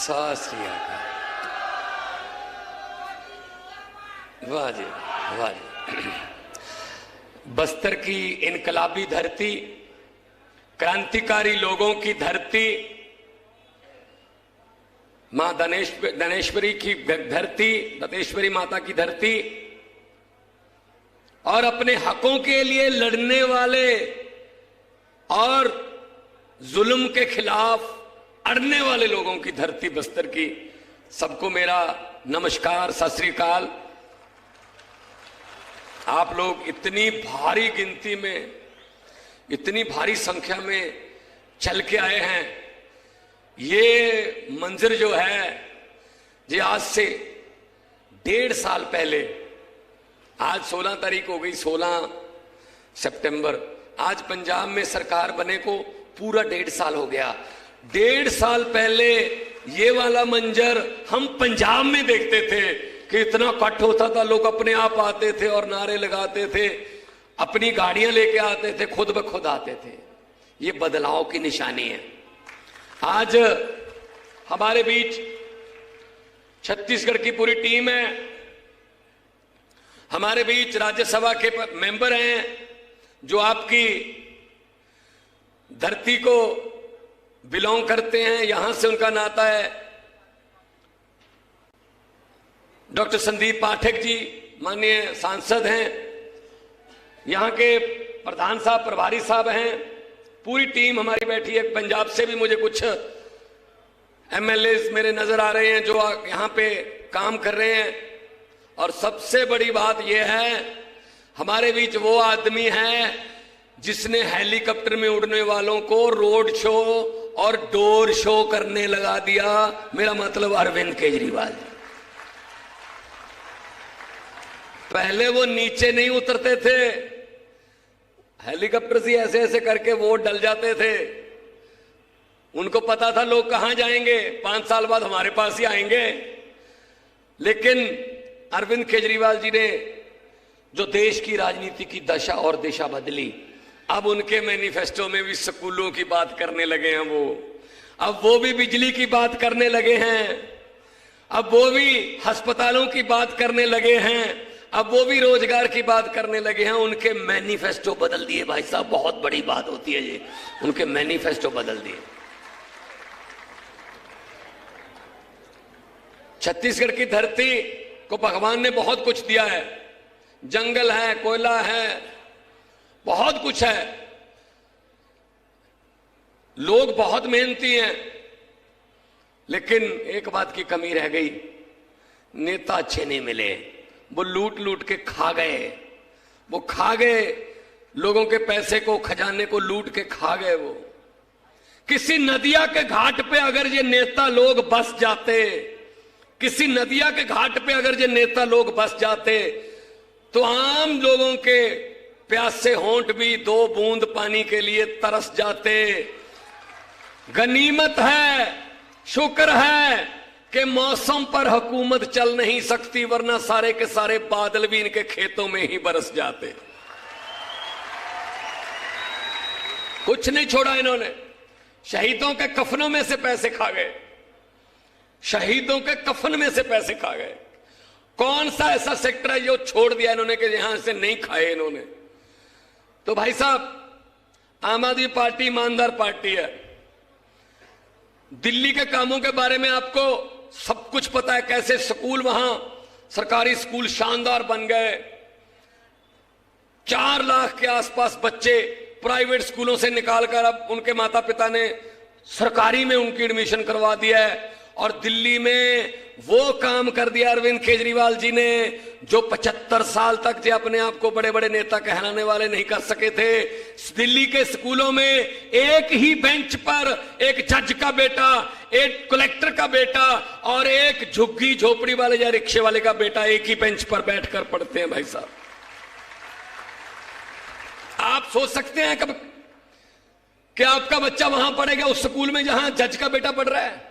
सत श्री अकाल। वाह जी वाह जी। बस्तर की इनकलाबी धरती, क्रांतिकारी लोगों की धरती, मां दनेश्वरी की धरती, दंतेश्वरी माता की धरती, और अपने हकों के लिए लड़ने वाले और जुल्म के खिलाफ अड़ने वाले लोगों की धरती बस्तर की। सबको मेरा नमस्कार, सत श्री अकाल। आप लोग इतनी भारी गिनती में, इतनी भारी संख्या में चल के आए हैं। ये मंजर जो है, ये आज से 1.5 साल पहले, आज 16 तारीख हो गई, 16 सितंबर, आज पंजाब में सरकार बने को पूरा 1.5 साल हो गया। 1.5 साल पहले ये वाला मंजर हम पंजाब में देखते थे कि इतना कट होता था, लोग अपने आप आते थे और नारे लगाते थे, अपनी गाड़ियां लेके आते थे, खुद ब खुद आते थे। ये बदलाव की निशानी है। आज हमारे बीच छत्तीसगढ़ की पूरी टीम है, हमारे बीच राज्यसभा के मेंबर हैं जो आपकी धरती को बिलोंग करते हैं, यहां से उनका नाता है। डॉक्टर संदीप पाठक जी माननीय सांसद हैं, यहां के प्रधान साहब, प्रभारी साहब हैं, पूरी टीम हमारी बैठी है। पंजाब से भी मुझे कुछ एमएलए मेरे नजर आ रहे हैं जो यहां पे काम कर रहे हैं। और सबसे बड़ी बात यह है, हमारे बीच वो आदमी है जिसने हेलीकॉप्टर में उड़ने वालों को रोड शो और डोर शो करने लगा दिया। मेरा मतलब अरविंद केजरीवाल। पहले वो नीचे नहीं उतरते थे, हेलीकॉप्टर से ऐसे ऐसे करके वो डल जाते थे। उनको पता था लोग कहां जाएंगे, 5 साल बाद हमारे पास ही आएंगे। लेकिन अरविंद केजरीवाल जी ने जो देश की राजनीति की दशा और दिशा बदली, अब उनके मैनिफेस्टो में भी स्कूलों की बात करने लगे हैं वो, अब वो भी बिजली की बात करने लगे हैं, अब वो भी अस्पतालों की बात करने लगे हैं, अब वो भी रोजगार की बात करने लगे हैं। उनके मैनिफेस्टो बदल दिए भाई साहब, बहुत बड़ी बात होती है ये, उनके मैनिफेस्टो बदल दिए। छत्तीसगढ़ की धरती को भगवान ने बहुत कुछ दिया है, जंगल है, कोयला है, बहुत कुछ है, लोग बहुत मेहनती हैं। लेकिन एक बात की कमी रह गई, नेता अच्छे नहीं मिले। वो लूट लूट के खा गए, वो खा गए लोगों के पैसे को, खजाने को लूट के खा गए। वो किसी नदिया के घाट पे अगर ये नेता लोग बस जाते, किसी नदिया के घाट पे अगर ये नेता लोग बस जाते, तो आम लोगों के प्यासे होंठ भी 2 बूंद पानी के लिए तरस जाते। गनीमत है, शुक्र है कि मौसम पर हुकूमत चल नहीं सकती, वरना सारे के सारे बादल भी इनके खेतों में ही बरस जाते। कुछ नहीं छोड़ा इन्होंने। शहीदों के कफनों में से पैसे खा गए, शहीदों के कफन में से पैसे खा गए। कौन सा ऐसा सेक्टर है जो छोड़ दिया इन्होंने कि यहां से नहीं खाए इन्होंने? तो भाई साहब, आम आदमी पार्टी ईमानदार पार्टी है। दिल्ली के कामों के बारे में आपको सब कुछ पता है, कैसे स्कूल वहां सरकारी स्कूल शानदार बन गए। 4 लाख के आसपास बच्चे प्राइवेट स्कूलों से निकालकर अब उनके माता पिता ने सरकारी में उनकी एडमिशन करवा दिया है। और दिल्ली में वो काम कर दिया अरविंद केजरीवाल जी ने जो 75 साल तक जो अपने आप को बड़े बड़े नेता कहलाने वाले नहीं कर सके थे। दिल्ली के स्कूलों में एक ही बेंच पर एक जज का बेटा, एक कलेक्टर का बेटा और एक झुग्गी झोपड़ी वाले या रिक्शे वाले का बेटा एक ही बेंच पर बैठकर पढ़ते हैं। भाई साहब, आप सोच सकते हैं कब कि आपका बच्चा वहां पढ़ेगा उस स्कूल में जहां जज का बेटा पढ़ रहा है,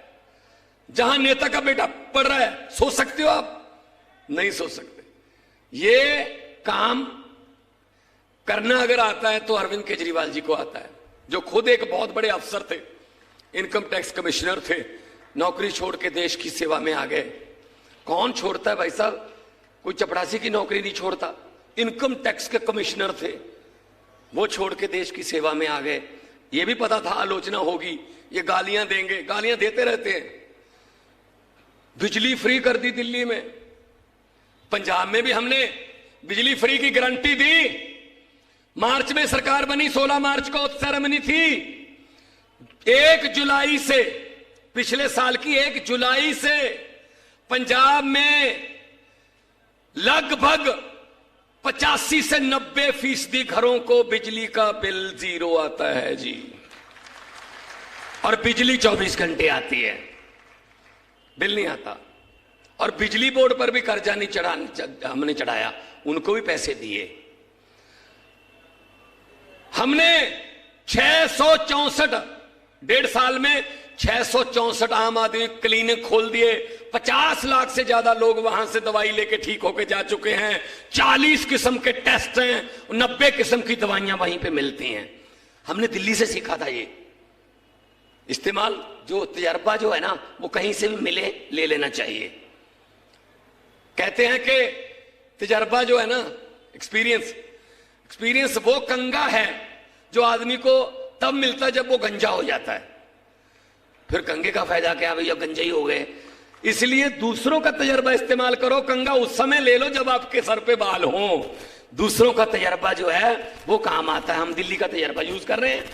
जहां नेता का बेटा पढ़ रहा है? सोच सकते हो आप? नहीं सोच सकते। ये काम करना अगर आता है तो अरविंद केजरीवाल जी को आता है, जो खुद एक बहुत बड़े अफसर थे, इनकम टैक्स कमिश्नर थे, नौकरी छोड़ के देश की सेवा में आ गए। कौन छोड़ता है भाई साहब? कोई चपरासी की नौकरी नहीं छोड़ता। इनकम टैक्स के कमिश्नर थे, वो छोड़ के देश की सेवा में आ गए। ये भी पता था आलोचना होगी, ये गालियां देंगे, गालियां देते रहते हैं। बिजली फ्री कर दी दिल्ली में, पंजाब में भी हमने बिजली फ्री की गारंटी दी। मार्च में सरकार बनी, 16 मार्च को सेरेमनी थी। 1 जुलाई से, पिछले साल की 1 जुलाई से पंजाब में लगभग 85 से 90% घरों को बिजली का बिल 0 आता है जी। और बिजली 24 घंटे आती है, बिल नहीं आता। और बिजली बोर्ड पर भी कर्जा नहीं हमने चढ़ाया, उनको भी पैसे दिए। हमने 664 1.5 साल में 664 आम आदमी क्लिनिक खोल दिए। 50 लाख से ज्यादा लोग वहां से दवाई लेके ठीक होके जा चुके हैं। 40 किस्म के टेस्ट हैं, 90 किस्म की दवाइयां वहीं पे मिलती हैं। हमने दिल्ली से सीखा था ये इस्तेमाल। जो तजर्बा जो है ना, वो कहीं से भी मिले, ले लेना चाहिए। कहते हैं कि तजर्बा जो है ना, एक्सपीरियंस वो कंगा है जो आदमी को तब मिलता है जब वो गंजा हो जाता है। फिर कंगे का फायदा क्या भैया, गंजे ही हो गए। इसलिए दूसरों का तजर्बा इस्तेमाल करो। कंगा उस समय ले लो जब आपके सर पे बाल हो। दूसरों का तजर्बा जो है वो काम आता है। हम दिल्ली का तजर्बा यूज कर रहे हैं।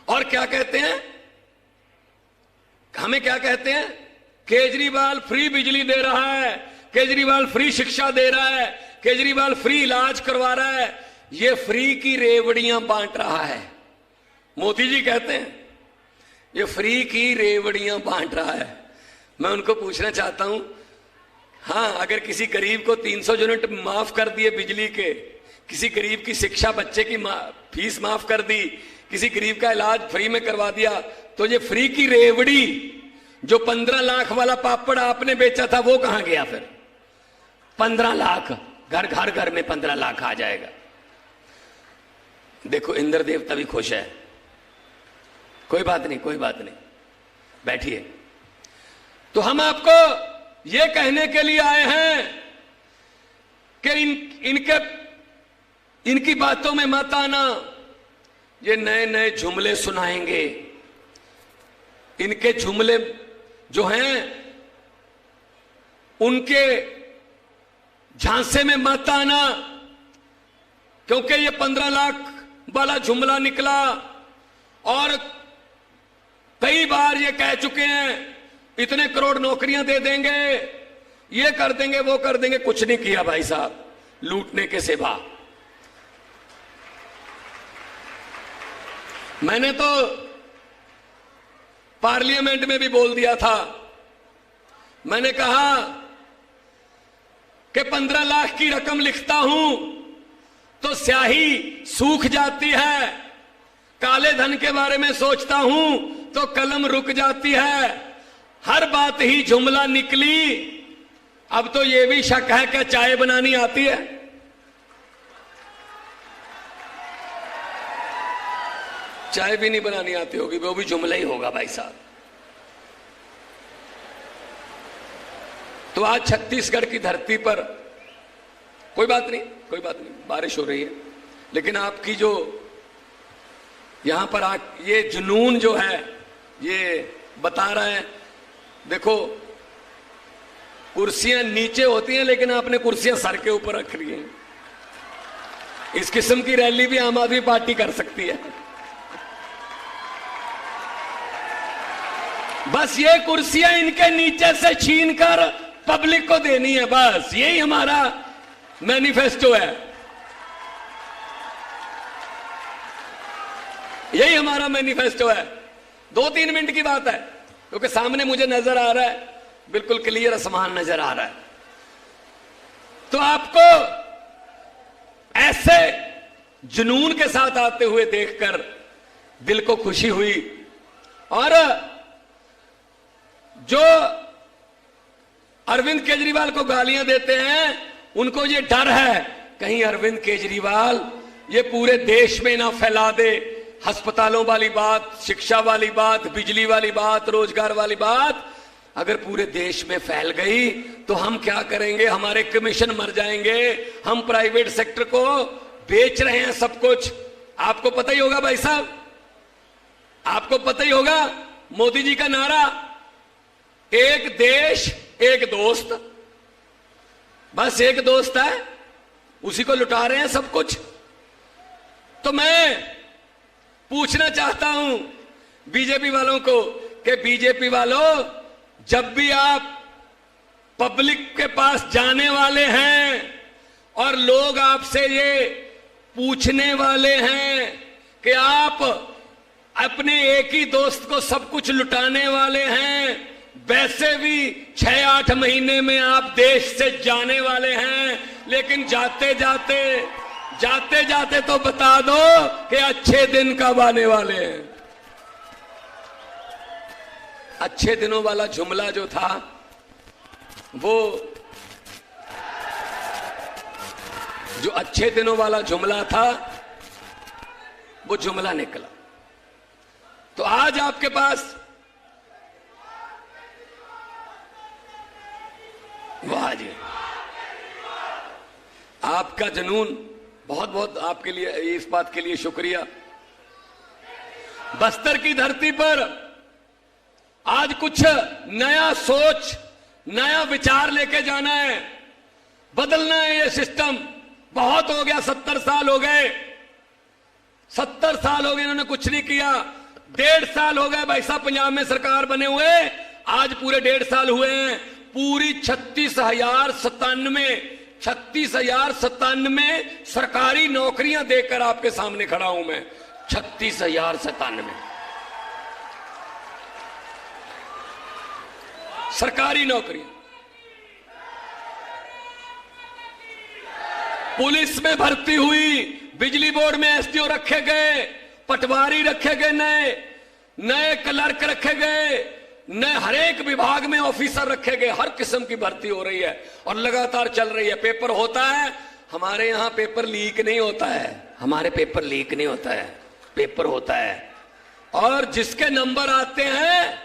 और क्या कहते हैं, हमें क्या कहते हैं? केजरीवाल फ्री बिजली दे रहा है, केजरीवाल फ्री शिक्षा दे रहा है, केजरीवाल फ्री इलाज करवा रहा है। ये फ्री की रेवड़ियां बांट रहा है। मोदी जी कहते हैं ये फ्री की रेवड़ियां बांट रहा है। मैं उनको पूछना चाहता हूं, हां, अगर किसी गरीब को 300 यूनिट माफ कर दिए बिजली के, किसी गरीब की शिक्षा, बच्चे की फीस माफ कर दी, किसी गरीब का इलाज फ्री में करवा दिया, तो ये फ्री की रेवड़ी, जो 15 लाख वाला पापड़ आपने बेचा था, वो कहां गया? फिर 15 लाख, घर में 15 लाख आ जाएगा। देखो इंद्र देवता भी खुश है। कोई बात नहीं, कोई बात नहीं, बैठिए। तो हम आपको ये कहने के लिए आए हैं कि इनकी बातों में मत आना। ये नए नए जुमले सुनाएंगे। इनके जुमले जो हैं उनके झांसे में मत आना, क्योंकि ये 15 लाख वाला जुमला निकला और कई बार ये कह चुके हैं इतने करोड़ नौकरियां दे देंगे, ये कर देंगे, वो कर देंगे। कुछ नहीं किया भाई साहब, लूटने के सिवा। मैंने तो पार्लियामेंट में भी बोल दिया था। मैंने कहा कि 15 लाख की रकम लिखता हूं तो स्याही सूख जाती है, काले धन के बारे में सोचता हूं तो कलम रुक जाती है। हर बात ही जुमला निकली। अब तो यह भी शक है कि चाय बनानी आती है। चाय भी नहीं बनानी आती होगी, वो भी जुमला ही होगा भाई साहब। तो आज छत्तीसगढ़ की धरती पर कोई बात नहीं, कोई बात नहीं, बारिश हो रही है, लेकिन आपकी जो यहां पर ये जुनून जो है ये बता रहा है। देखो कुर्सियां नीचे होती हैं, लेकिन आपने कुर्सियां सर के ऊपर रख ली हैं। इस किस्म की रैली भी आम आदमी पार्टी कर सकती है। बस ये कुर्सियां इनके नीचे से छीनकर पब्लिक को देनी है, बस यही हमारा मैनिफेस्टो है, यही हमारा मैनिफेस्टो है। 2-3 मिनट की बात है, क्योंकि सामने मुझे नजर आ रहा है, बिल्कुल क्लियर आसमान नजर आ रहा है। तो आपको ऐसे जुनून के साथ आते हुए देखकर दिल को खुशी हुई। और जो अरविंद केजरीवाल को गालियां देते हैं, उनको ये डर है कहीं अरविंद केजरीवाल ये पूरे देश में ना फैला दे, अस्पतालों वाली बात, शिक्षा वाली बात, बिजली वाली बात, रोजगार वाली बात अगर पूरे देश में फैल गई तो हम क्या करेंगे? हमारे कमीशन मर जाएंगे। हम प्राइवेट सेक्टर को बेच रहे हैं सब कुछ। आपको पता ही होगा भाई साहब, आपको पता ही होगा मोदी जी का नारा, एक देश एक दोस्त। बस एक दोस्त है, उसी को लुटा रहे हैं सब कुछ। तो मैं पूछना चाहता हूं बीजेपी वालों को कि बीजेपी वालों, जब भी आप पब्लिक के पास जाने वाले हैं और लोग आपसे ये पूछने वाले हैं कि आप अपने एक ही दोस्त को सब कुछ लुटाने वाले हैं, वैसे भी 6-8 महीने में आप देश से जाने वाले हैं, लेकिन जाते जाते तो बता दो कि अच्छे दिन कब आने वाले हैं। अच्छे दिनों वाला जुमला जो था वो जो अच्छे दिनों वाला जुमला था वो जुमला निकला। तो आज आपके पास वाह जी, आपका जुनून, बहुत बहुत आपके लिए, इस बात के लिए शुक्रिया। बस्तर की धरती पर आज कुछ नया सोच, नया विचार लेके जाना है, बदलना है ये सिस्टम। बहुत हो गया, 70 साल हो गए, 70 साल हो गए इन्होंने कुछ नहीं किया। 1.5 साल हो गए भाई साहब पंजाब में सरकार बने हुए, आज पूरे 1.5 साल हुए हैं। पूरी 36,097 सरकारी नौकरियां देकर आपके सामने खड़ा हूं मैं। 36,097 सरकारी नौकरी। पुलिस में भर्ती हुई, बिजली बोर्ड में एसडीओ रखे गए, पटवारी रखे गए, नए क्लर्क रखे गए, नए हर एक विभाग में ऑफिसर रखे गए। हर किस्म की भर्ती हो रही है और लगातार चल रही है। पेपर होता है, हमारे यहां पेपर लीक नहीं होता है, हमारे पेपर लीक नहीं होता है, पेपर होता है। और जिसके नंबर आते हैं,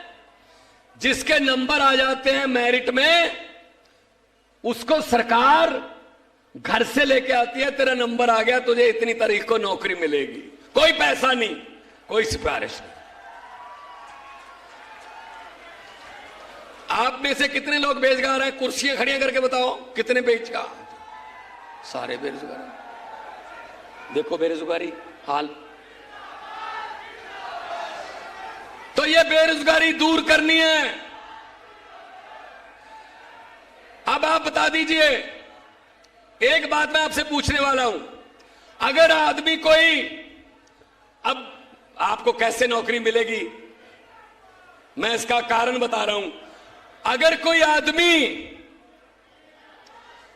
जिसके नंबर आ जाते हैं मेरिट में, उसको सरकार घर से लेके आती है, तेरा नंबर आ गया, तुझे इतनी तारीख को नौकरी मिलेगी। कोई पैसा नहीं, कोई सिफारिश नहीं। आप में से कितने लोग बेरोजगार हैं? कुर्सियां खड़ियां करके बताओ कितने बेरोजगार? सारे बेरोजगार। देखो बेरोजगारी हाल। तो ये बेरोजगारी दूर करनी है। अब आप बता दीजिए, एक बात मैं आपसे पूछने वाला हूं, अगर आदमी कोई, अब आपको कैसे नौकरी मिलेगी मैं इसका कारण बता रहा हूं। अगर कोई आदमी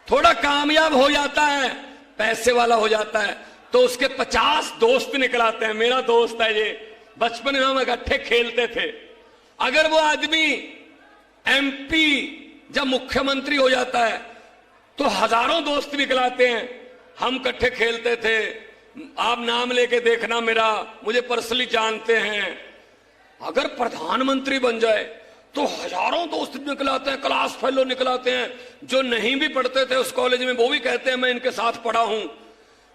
थोड़ा कामयाब हो जाता है, पैसे वाला हो जाता है, तो उसके 50 दोस्त निकल आते हैं। मेरा दोस्त है ये, बचपन में हम इकट्ठे खेलते थे। अगर वो आदमी एमपी जब मुख्यमंत्री हो जाता है तो हजारों दोस्त निकल आते हैं। हम इकट्ठे खेलते थे, आप नाम लेके देखना मेरा, मुझे पर्सनली जानते हैं। अगर प्रधानमंत्री बन जाए तो हजारों दोस्त निकल आते हैं, क्लास फेलो निकल आते हैं। जो नहीं भी पढ़ते थे उस कॉलेज में वो भी कहते हैं मैं इनके साथ पढ़ा हूं।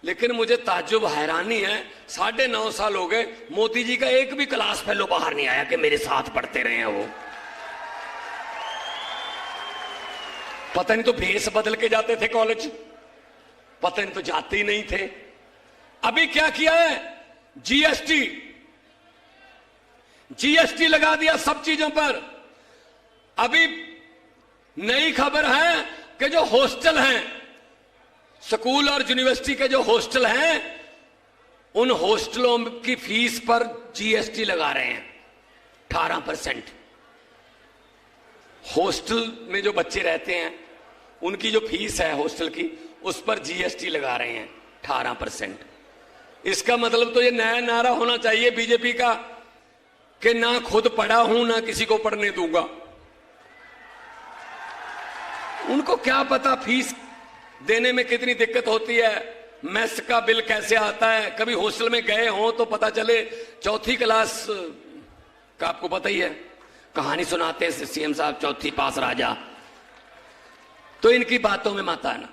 लेकिन मुझे ताज्जुब, हैरानी है, 9.5 साल हो गए, मोदी जी का एक भी क्लास फेलो बाहर नहीं आया कि मेरे साथ पढ़ते रहे हैं वो। पता नहीं तो भेष बदल के जाते थे कॉलेज, पता नहीं तो जाते ही नहीं थे। अभी क्या किया है? जीएसटी लगा दिया सब चीजों पर। अभी नई खबर है कि जो हॉस्टल हैं, स्कूल और यूनिवर्सिटी के जो हॉस्टल हैं, उन हॉस्टलों की फीस पर जीएसटी लगा रहे हैं 18%। हॉस्टल में जो बच्चे रहते हैं उनकी जो फीस है हॉस्टल की, उस पर जीएसटी लगा रहे हैं 18%। इसका मतलब तो ये नया नारा होना चाहिए बीजेपी का कि ना खुद पढ़ा हूं ना किसी को पढ़ने दूंगा। उनको क्या पता फीस देने में कितनी दिक्कत होती है। मेस का बिल कैसे आता है। कभी हॉस्टल में गए हो तो पता चले, चौथी क्लास का आपको पता ही है, कहानी सुनाते हैं सीएम साहब, चौथी पास राजा। तो इनकी बातों में मत आना।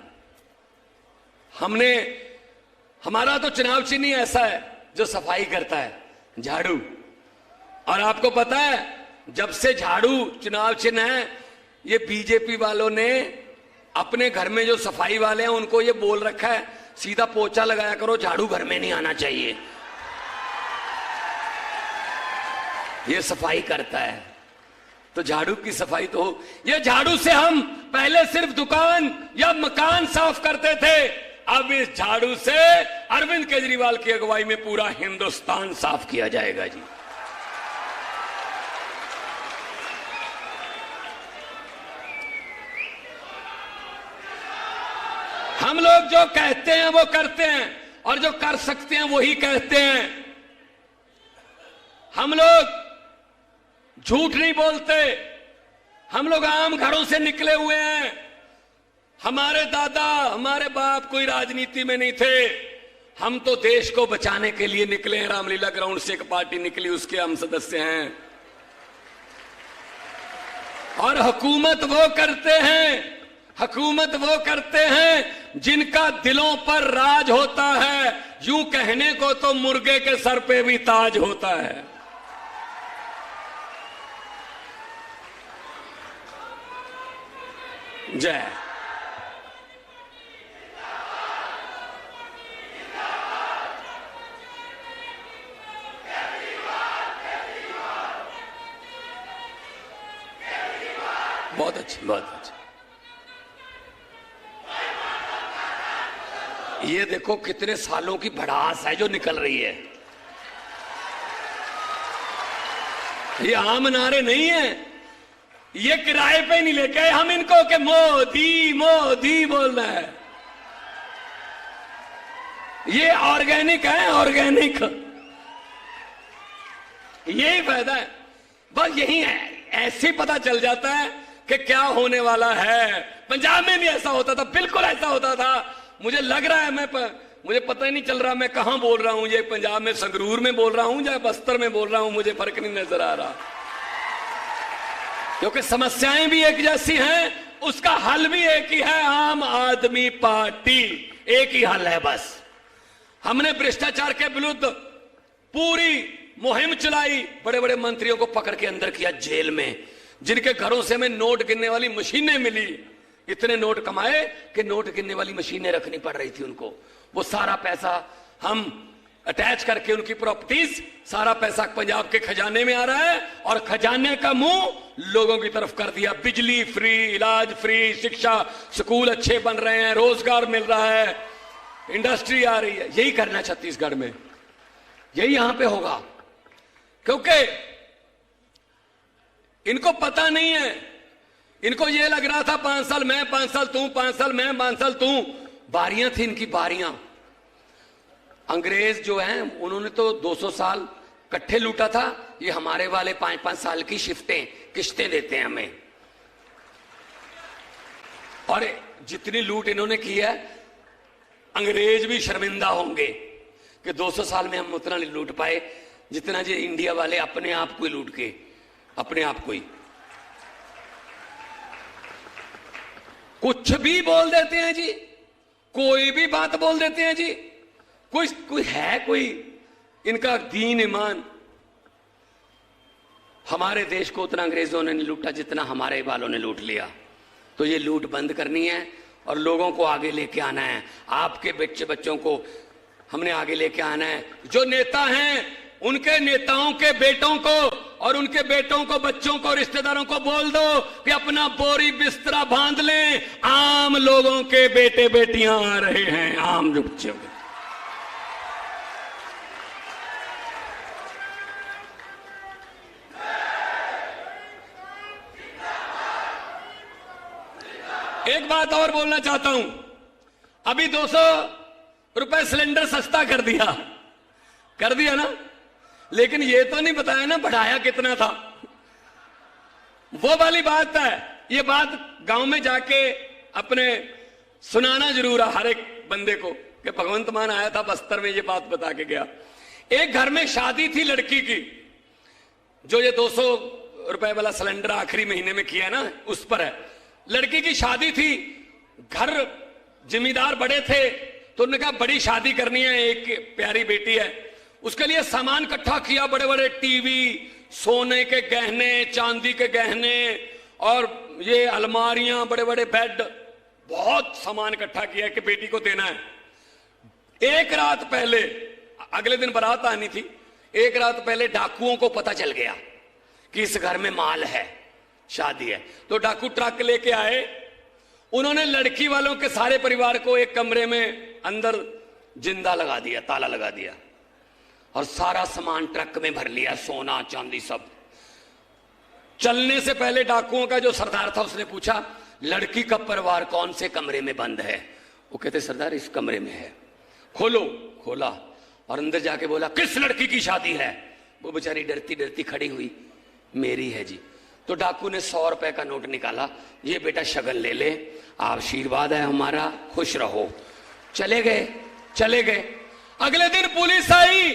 हमारा तो चुनाव चिन्ह ही ऐसा है जो सफाई करता है, झाड़ू। और आपको पता है, जब से झाड़ू चुनाव चिन्ह है, ये बीजेपी वालों ने अपने घर में जो सफाई वाले हैं उनको ये बोल रखा है, सीधा पोछा लगाया करो, झाड़ू घर में नहीं आना चाहिए। ये सफाई करता है, तो झाड़ू की सफाई तो हो। ये झाड़ू से हम पहले सिर्फ दुकान या मकान साफ करते थे, अब इस झाड़ू से अरविंद केजरीवाल की अगुवाई में पूरा हिंदुस्तान साफ किया जाएगा जी। हम लोग जो कहते हैं वो करते हैं, और जो कर सकते हैं वही कहते हैं। हम लोग झूठ नहीं बोलते। हम लोग आम घरों से निकले हुए हैं। हमारे दादा, हमारे बाप कोई राजनीति में नहीं थे। हम तो देश को बचाने के लिए निकले हैं। रामलीला ग्राउंड से एक पार्टी निकली, उसके हम सदस्य हैं। और हुकूमत वो करते हैं जिनका दिलों पर राज होता है। यूं कहने को तो मुर्गे के सर पे भी ताज होता है। जय। बहुत अच्छी, बहुत अच्छी। ये देखो कितने सालों की भड़ास है जो निकल रही है। ये आम नारे नहीं है, ये किराए पे नहीं लेके आए हम इनको कि मोदी मोदी बोलना है। ये ऑर्गेनिक है, ऑर्गेनिक। यही फायदा है, बस यही है। ऐसे पता चल जाता है कि क्या होने वाला है। पंजाब में भी ऐसा होता था, बिल्कुल ऐसा होता था। मुझे लग रहा है मुझे पता ही नहीं चल रहा मैं कहां बोल रहा हूं। ये पंजाब में संगरूर में बोल रहा हूं या बस्तर में बोल रहा हूं, मुझे फर्क नहीं नजर आ रहा, क्योंकि समस्याएं भी एक जैसी हैं, उसका हल भी एक ही है। आम आदमी पार्टी, एक ही हल है बस। हमने भ्रष्टाचार के विरुद्ध पूरी मुहिम चलाई। बड़े बड़े मंत्रियों को पकड़ के अंदर किया जेल में, जिनके घरों से हमें नोट गिनने वाली मशीनें मिली। इतने नोट कमाए कि नोट गिनने वाली मशीनें रखनी पड़ रही थी उनको। वो सारा पैसा हम अटैच करके उनकी प्रॉपर्टीज, सारा पैसा पंजाब के खजाने में आ रहा है, और खजाने का मुंह लोगों की तरफ कर दिया। बिजली फ्री, इलाज फ्री, शिक्षा, स्कूल अच्छे बन रहे हैं, रोजगार मिल रहा है, इंडस्ट्री आ रही है। यही करना छत्तीसगढ़ में, यही यहां पे होगा। क्योंकि इनको पता नहीं है, इनको ये लग रहा था 5 साल मैं, 5 साल तू, 5 साल मैं, 5 साल तू। बारियां थी इनकी, बारियां। अंग्रेज जो हैं उन्होंने तो 200 साल इकट्ठे लूटा था। ये हमारे वाले 5-5 साल की किश्तें देते हैं हमें। और जितनी लूट इन्होंने की है, अंग्रेज भी शर्मिंदा होंगे कि 200 साल में हम उतना नहीं लूट पाए जितना जो इंडिया वाले अपने आप को ही लूट के, अपने आप को ही कुछ भी बोल देते हैं जी, कोई भी बात बोल देते हैं जी। कोई है कोई इनका दीन ईमान। हमारे देश को उतना अंग्रेजों ने नहीं लूटा जितना हमारे वालों ने लूट लिया। तो ये लूट बंद करनी है और लोगों को आगे लेके आना है। आपके बच्चों को हमने आगे लेके आना है। जो नेता हैं उनके नेताओं के बेटों को और उनके बेटों को, बच्चों को, रिश्तेदारों को बोल दो कि अपना बोरी बिस्तरा बांध लें। आम लोगों के बेटे बेटियां आ रहे हैं, आम जो बच्चे। एक बात और बोलना चाहता हूं। अभी 200 रुपए सिलेंडर सस्ता कर दिया ना, लेकिन ये तो नहीं बताया ना बढ़ाया कितना था। वो वाली बात है। ये बात गांव में जाके अपने सुनाना जरूर है हर एक बंदे को। कि भगवंत मान आया था बस्तर में, ये बात बता के गया। एक घर में शादी थी लड़की की, जो ये 200 रुपए वाला सिलेंडर आखिरी महीने में किया ना, उस पर है। लड़की की शादी थी, घर जिम्मेदार बड़े थे, तो उन्होंने कहा बड़ी शादी करनी है, एक प्यारी बेटी है, उसके लिए सामान इकट्ठा किया, बड़े बड़े टीवी, सोने के गहने, चांदी के गहने, और ये अलमारियां, बड़े बड़े बेड, बहुत सामान इकट्ठा किया कि बेटी को देना है। एक रात पहले, अगले दिन बारात आनी थी, एक रात पहले डाकुओं को पता चल गया कि इस घर में माल है, शादी है। तो डाकू ट्रक लेके आए, उन्होंने लड़की वालों के सारे परिवार को एक कमरे में अंदर जिंदा लगा दिया, ताला लगा दिया, और सारा सामान ट्रक में भर लिया, सोना चांदी सब। चलने से पहले डाकुओं का जो सरदार था उसने पूछा, लड़की का परिवार कौन से कमरे में बंद है? वो कहते सरदार इस कमरे में है। खोलो, खोला और अंदर जाके बोला किस लड़की की शादी है? वो बेचारी डरती डरती खड़ी हुई, मेरी है जी। तो डाकू ने 100 रुपए का नोट निकाला, ये बेटा शगन ले ले, आशीर्वाद है हमारा, खुश रहो। चले गए, चले गए। अगले दिन पुलिस आई,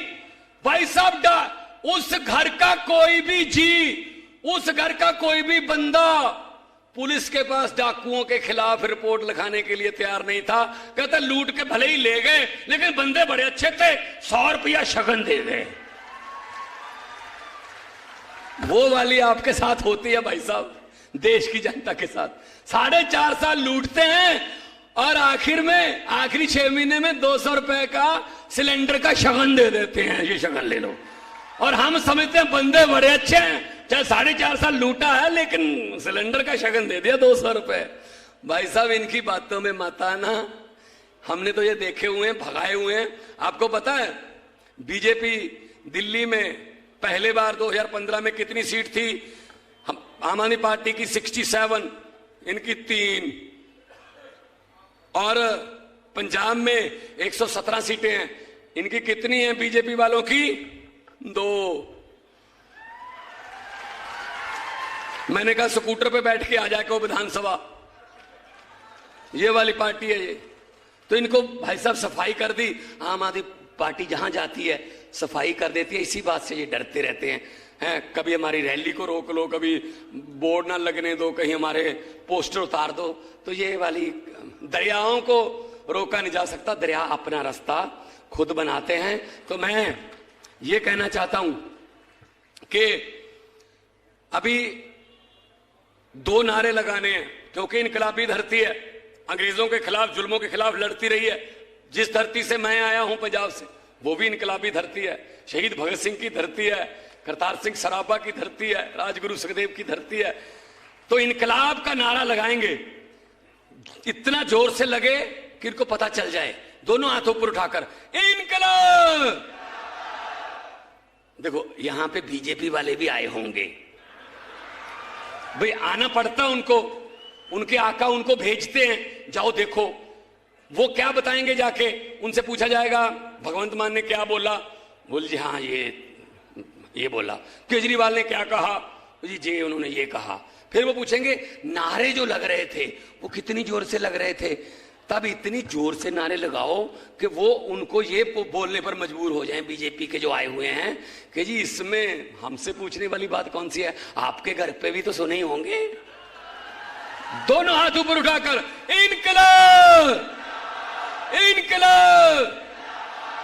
भाई साहब उस घर का कोई भी जी, उस घर का कोई भी बंदा पुलिस के पास डाकुओं के खिलाफ रिपोर्ट लिखाने के लिए तैयार नहीं था। कहता लूट के भले ही ले गए, लेकिन बंदे बड़े अच्छे थे, 100 रुपया शगन दे गए। वो वाली आपके साथ होती है भाई साहब, देश की जनता के साथ। 4.5 साल लूटते हैं और आखिर में, आखिरी 6 महीने में 200 रुपए का सिलेंडर का शगन दे देते हैं, ये शगन ले लो। और हम समझते हैं बंदे बड़े अच्छे हैं, चाहे 4.5 साल लूटा है, लेकिन सिलेंडर का शगन दे दिया 200 रुपए। भाई साहब इनकी बातों में मत आना, हमने तो ये देखे हुए हैं, भगाए हुए हैं। आपको पता है बीजेपी दिल्ली में पहले बार 2015 में कितनी सीट थी? आम आदमी पार्टी की 67, इनकी 3, और पंजाब में 117 सीटें हैं, इनकी कितनी हैं बीजेपी वालों की? 2। मैंने कहा स्कूटर पे बैठ के आ जाए विधानसभा, ये वाली पार्टी है ये। तो इनको भाई साहब सफाई कर दी, आम आदमी पार्टी जहां जाती है सफाई कर देती है, इसी बात से ये डरते रहते हैं। कभी हमारी रैली को रोक लो, कभी बोर्ड ना लगने दो, कहीं हमारे पोस्टर उतार दो। तो ये वाली दरियाओं को रोका नहीं जा सकता, दरिया अपना रास्ता खुद बनाते हैं। तो मैं ये कहना चाहता हूं कि अभी 2 नारे लगाने हैं, क्योंकि इनकलाबी धरती है, अंग्रेजों के खिलाफ, जुल्मों के खिलाफ लड़ती रही है। जिस धरती से मैं आया हूं पंजाब से, वो भी इनकलाबी धरती है, शहीद भगत सिंह की धरती है, करतार सिंह सराभा की धरती है, राजगुरु सुखदेव की धरती है। तो इनकलाब का नारा लगाएंगे, इतना जोर से लगे कि इनको पता चल जाए, दोनों हाथ ऊपर उठाकर इनकलाब। देखो यहां पे बीजेपी वाले भी आए होंगे, भाई आना पड़ता उनको, उनके आका उनको भेजते हैं, जाओ देखो। वो क्या बताएंगे जाके? उनसे पूछा जाएगा भगवंत मान ने क्या बोला? बोल जी हाँ ये बोला। केजरीवाल ने क्या कहा? जी उन्होंने ये कहा। फिर वो पूछेंगे नारे जो लग रहे थे वो कितनी जोर से लग रहे थे? तब इतनी जोर से नारे लगाओ कि वो उनको ये बोलने पर मजबूर हो जाएं, बीजेपी के जो आए हुए हैं, कि जी इसमें हमसे पूछने वाली बात कौन सी है, आपके घर पे भी तो सुने ही होंगे। दोनों हाथ ऊपर उठाकर इनकलाब, इनकलाब,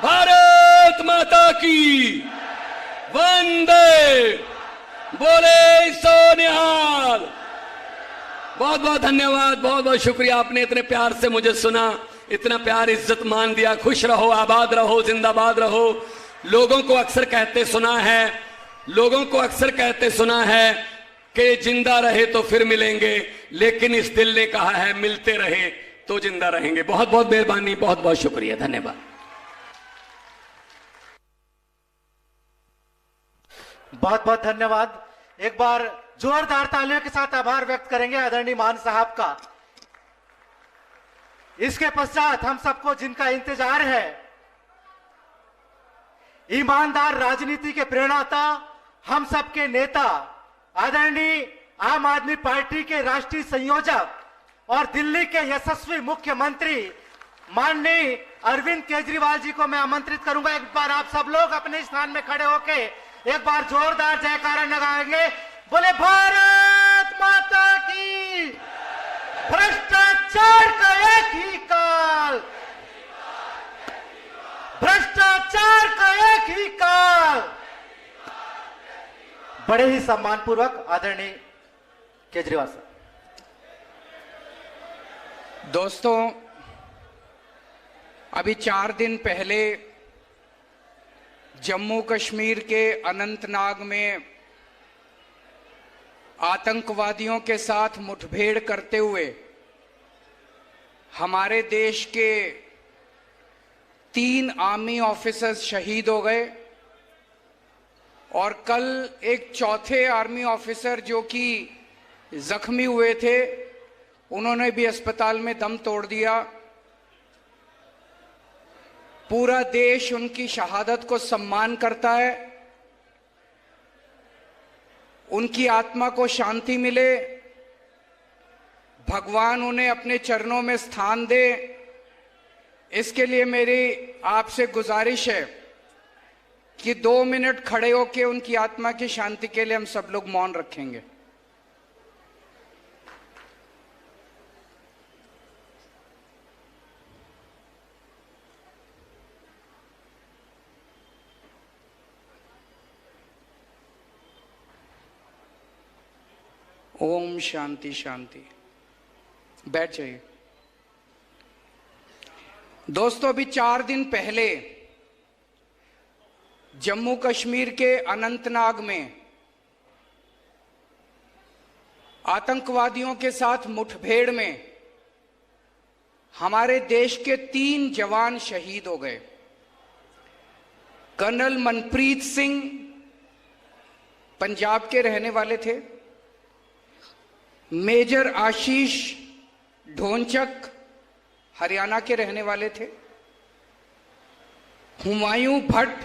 भारत माता की वंदे, बोले सो निहाल। बहुत बहुत धन्यवाद, बहुत बहुत शुक्रिया, आपने इतने प्यार से मुझे सुना, इतना प्यार इज्जत मान दिया। खुश रहो, आबाद रहो, जिंदाबाद रहो। लोगों को अक्सर कहते सुना है, लोगों को अक्सर कहते सुना है कि जिंदा रहे तो फिर मिलेंगे, लेकिन इस दिल ने कहा है मिलते रहे तो जिंदा रहेंगे। बहुत बहुत मेहरबानी, बहुत बहुत शुक्रिया, धन्यवाद। बहुत बहुत धन्यवाद। एक बार जोरदार तालियों के साथ आभार व्यक्त करेंगे आदरणीय मान साहब का। इसके पश्चात हम सबको जिनका इंतजार है, ईमानदार राजनीति के प्रेरणाता, हम सबके नेता, आदरणीय आम आदमी पार्टी के राष्ट्रीय संयोजक और दिल्ली के यशस्वी मुख्यमंत्री माननीय अरविंद केजरीवाल जी को मैं आमंत्रित करूंगा। एक बार आप सब लोग अपने स्थान में खड़े होके एक बार जोरदार जयकारा लगाएंगे। बोले भारत माता की। भ्रष्टाचार का एक ही काल, भ्रष्टाचार का एक ही काल। बड़े ही सम्मानपूर्वक आदरणीय केजरीवाल साहब। दोस्तों, अभी 4 दिन पहले जम्मू कश्मीर के अनंतनाग में आतंकवादियों के साथ मुठभेड़ करते हुए हमारे देश के 3 आर्मी ऑफिसर्स शहीद हो गए और कल एक चौथे आर्मी ऑफिसर जो कि जख्मी हुए थे, उन्होंने भी अस्पताल में दम तोड़ दिया। पूरा देश उनकी शहादत को सम्मान करता है। उनकी आत्मा को शांति मिले, भगवान उन्हें अपने चरणों में स्थान दे, इसके लिए मेरी आपसे गुजारिश है कि 2 मिनट खड़े होकर उनकी आत्मा की शांति के लिए हम सब लोग मौन रखेंगे। ओम शांति शांति। बैठ जाइए। दोस्तों, अभी 4 दिन पहले जम्मू कश्मीर के अनंतनाग में आतंकवादियों के साथ मुठभेड़ में हमारे देश के 3 जवान शहीद हो गए। कर्नल मनप्रीत सिंह पंजाब के रहने वाले थे, मेजर आशीष ढोंचक हरियाणा के रहने वाले थे, हुमायूं भट्ट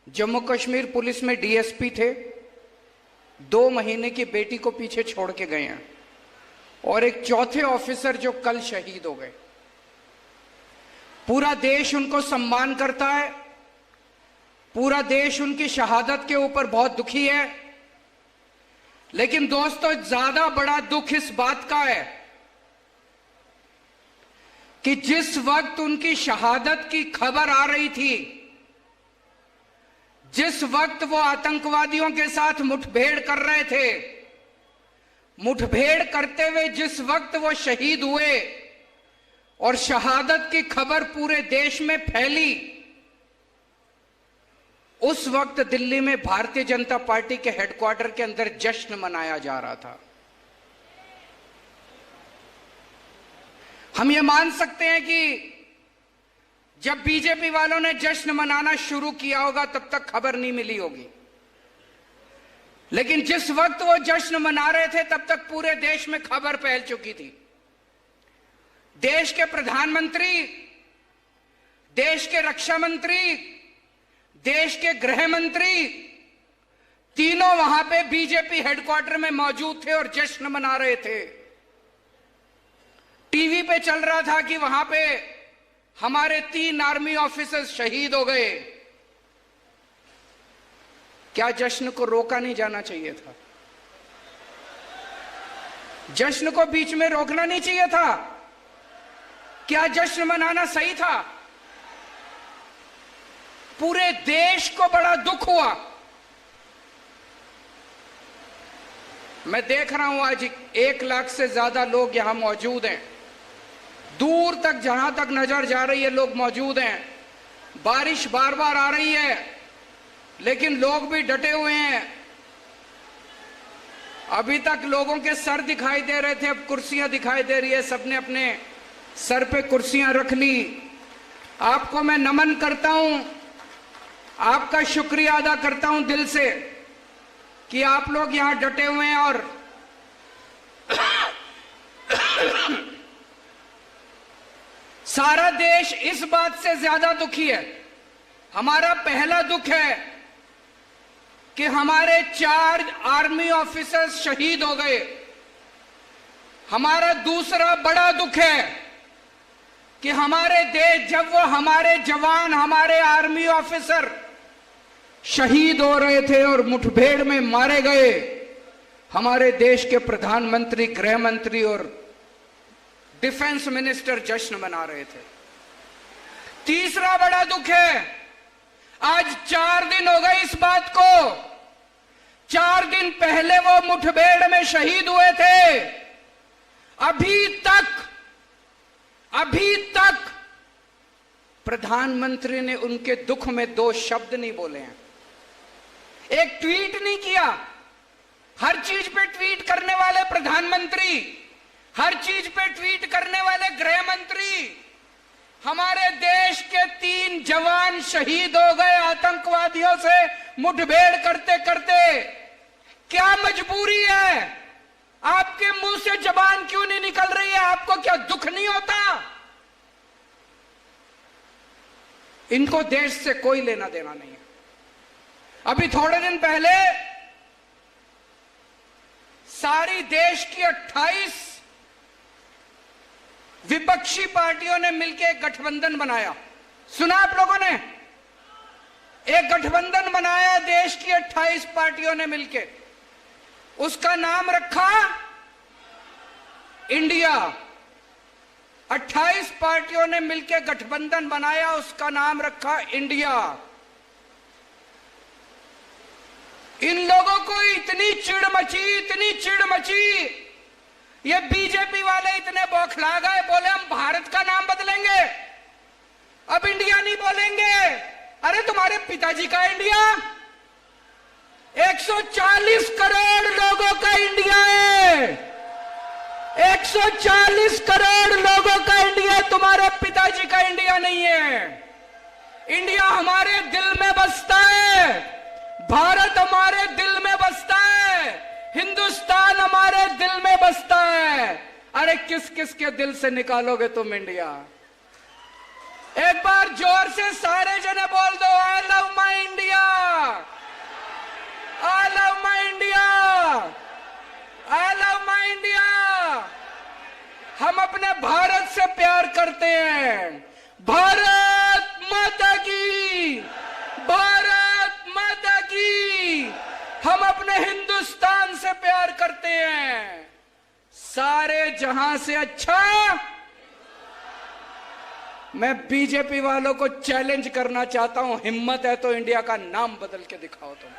जम्मू कश्मीर पुलिस में डीएसपी थे, 2 महीने की बेटी को पीछे छोड़ के गए हैं, और एक चौथे ऑफिसर जो कल शहीद हो गए। पूरा देश उनको सम्मान करता है, पूरा देश उनकी शहादत के ऊपर बहुत दुखी है। लेकिन दोस्तों, ज्यादा बड़ा दुख इस बात का है कि जिस वक्त उनकी शहादत की खबर आ रही थी, जिस वक्त वो आतंकवादियों के साथ मुठभेड़ कर रहे थे, मुठभेड़ करते हुए जिस वक्त वो शहीद हुए और शहादत की खबर पूरे देश में फैली, उस वक्त दिल्ली में भारतीय जनता पार्टी के हेडक्वार्टर के अंदर जश्न मनाया जा रहा था। हम ये मान सकते हैं कि जब बीजेपी वालों ने जश्न मनाना शुरू किया होगा तब तक खबर नहीं मिली होगी, लेकिन जिस वक्त वो जश्न मना रहे थे तब तक पूरे देश में खबर फैल चुकी थी। देश के प्रधानमंत्री, देश के रक्षा मंत्री, देश के गृह मंत्री, तीनों वहां पे बीजेपी हेडक्वार्टर में मौजूद थे और जश्न मना रहे थे। टीवी पे चल रहा था कि वहां पे हमारे 3 आर्मी ऑफिसर्स शहीद हो गए। क्या जश्न को रोका नहीं जाना चाहिए था? जश्न को बीच में रोकना नहीं चाहिए था? क्या जश्न मनाना सही था? पूरे देश को बड़ा दुख हुआ। मैं देख रहा हूं आज 1 लाख से ज्यादा लोग यहां मौजूद हैं। दूर तक, जहां तक नजर जा रही है, लोग मौजूद हैं। बारिश बार बार आ रही है, लेकिन लोग भी डटे हुए हैं। अभी तक लोगों के सर दिखाई दे रहे थे, अब कुर्सियां दिखाई दे रही है। सबने अपने सर पे कुर्सियां रख ली। आपको मैं नमन करता हूं, आपका शुक्रिया अदा करता हूं दिल से कि आप लोग यहां डटे हुए हैं। और सारा देश इस बात से ज्यादा दुखी है। हमारा पहला दुख है कि हमारे 4 आर्मी ऑफिसर्स शहीद हो गए। हमारा दूसरा बड़ा दुख है कि हमारे देश, जब वो हमारे जवान, हमारे आर्मी ऑफिसर शहीद हो रहे थे और मुठभेड़ में मारे गए, हमारे देश के प्रधानमंत्री, गृह मंत्री और डिफेंस मिनिस्टर जश्न मना रहे थे। तीसरा बड़ा दुख है, आज 4 दिन हो गए इस बात को, 4 दिन पहले वो मुठभेड़ में शहीद हुए थे। अभी तक प्रधानमंत्री ने उनके दुख में 2 शब्द नहीं बोले हैं, एक ट्वीट नहीं किया। हर चीज पे ट्वीट करने वाले प्रधानमंत्री, हर चीज पे ट्वीट करने वाले गृह मंत्री, हमारे देश के 3 जवान शहीद हो गए आतंकवादियों से मुठभेड़ करते करते। क्या मजबूरी है? आपके मुंह से जबान क्यों नहीं निकल रही है? आपको क्या दुख नहीं होता? इनको देश से कोई लेना देना नहीं है। अभी थोड़े दिन पहले सारी देश की 28 विपक्षी पार्टियों ने मिलकर एक गठबंधन बनाया। सुना आप लोगों ने? एक गठबंधन बनाया देश की 28 पार्टियों ने मिलकर, उसका नाम रखा इंडिया। 28 पार्टियों ने मिलकर गठबंधन बनाया, उसका नाम रखा इंडिया। इन लोगों को इतनी चिढ़ मची, ये बीजेपी वाले इतने बौखला गए, बोले हम भारत का नाम बदलेंगे, अब इंडिया नहीं बोलेंगे। अरे तुम्हारे पिताजी का इंडिया, 140 करोड़ लोगों का इंडिया है, 140 करोड़ लोगों का इंडिया, तुम्हारे पिताजी का इंडिया नहीं है। इंडिया हमारे दिल में बसता है, भारत हमारे दिल में बसता है, हिंदुस्तान हमारे दिल में बसता है। अरे किस किस के दिल से निकालोगे तुम इंडिया? एक बार जोर से सारे जने बोल दो, I love my India, I love my India, I love my India. हम अपने भारत से प्यार करते हैं। भारत माता की, भारत माता की। हम अपने हिंदुस्तान से प्यार करते हैं, सारे जहां से अच्छा। मैं बीजेपी वालों को चैलेंज करना चाहता हूं, हिम्मत है तो इंडिया का नाम बदल के दिखाओ तुम।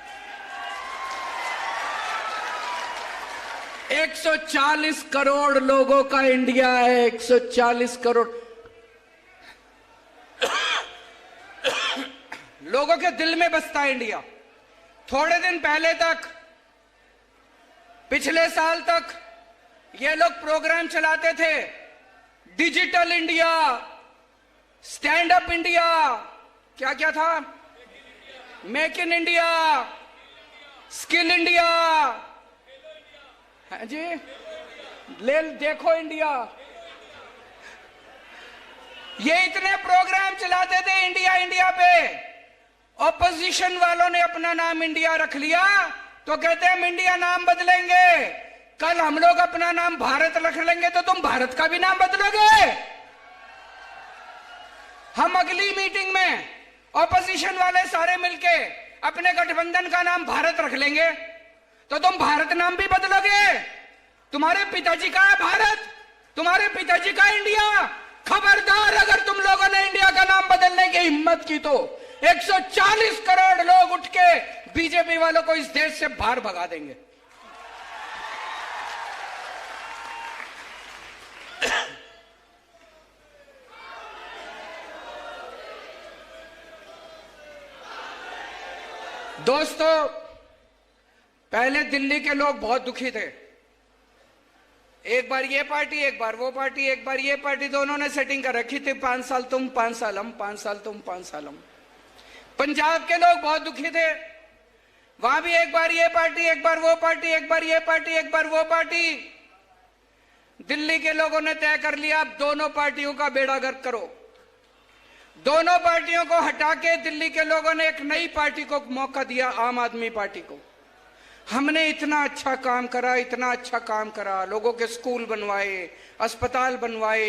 140 करोड़ लोगों का इंडिया है, 140 करोड़ लोगों के दिल में बसता है इंडिया। थोड़े दिन पहले तक, पिछले साल तक ये लोग प्रोग्राम चलाते थे, digital India, stand up India, क्या क्या था, make in India, skill India, हाँ जी, ले देखो इंडिया। ये इतने प्रोग्राम चलाते थे इंडिया इंडिया पे। ऑपोजिशन वालों ने अपना नाम इंडिया रख लिया तो कहते हैं हम इंडिया नाम बदलेंगे। कल हम लोग अपना नाम भारत रख लेंगे तो तुम भारत का भी नाम बदलोगे। हम अगली मीटिंग में ऑपोजिशन वाले सारे मिलके अपने गठबंधन का नाम भारत रख लेंगे तो तुम भारत नाम भी बदलोगे। तुम्हारे पिताजी का है भारत, तुम्हारे पिताजी का इंडिया। खबरदार अगर तुम लोगों ने इंडिया का नाम बदलने की हिम्मत की तो 140 करोड़ लोग उठ के बीजेपी वालों को इस देश से बाहर भगा देंगे। दोस्तों, पहले दिल्ली के लोग बहुत दुखी थे। एक बार ये पार्टी, एक बार वो पार्टी, एक बार ये पार्टी, दोनों ने सेटिंग कर रखी थी, 5 साल तुम, 5 साल हम, 5 साल तुम, 5 साल हम। पंजाब के लोग बहुत दुखी थे, वहां भी एक बार ये पार्टी, एक बार वो पार्टी, एक बार ये पार्टी, एक बार वो पार्टी। दिल्ली के लोगों ने तय कर लिया अब दोनों पार्टियों का बेड़ा गर्क करो। दोनों पार्टियों को हटा के दिल्ली के लोगों ने एक नई पार्टी को मौका दिया, आम आदमी पार्टी को। हमने इतना अच्छा काम करा, इतना अच्छा काम करा, लोगों के स्कूल बनवाए, अस्पताल बनवाए,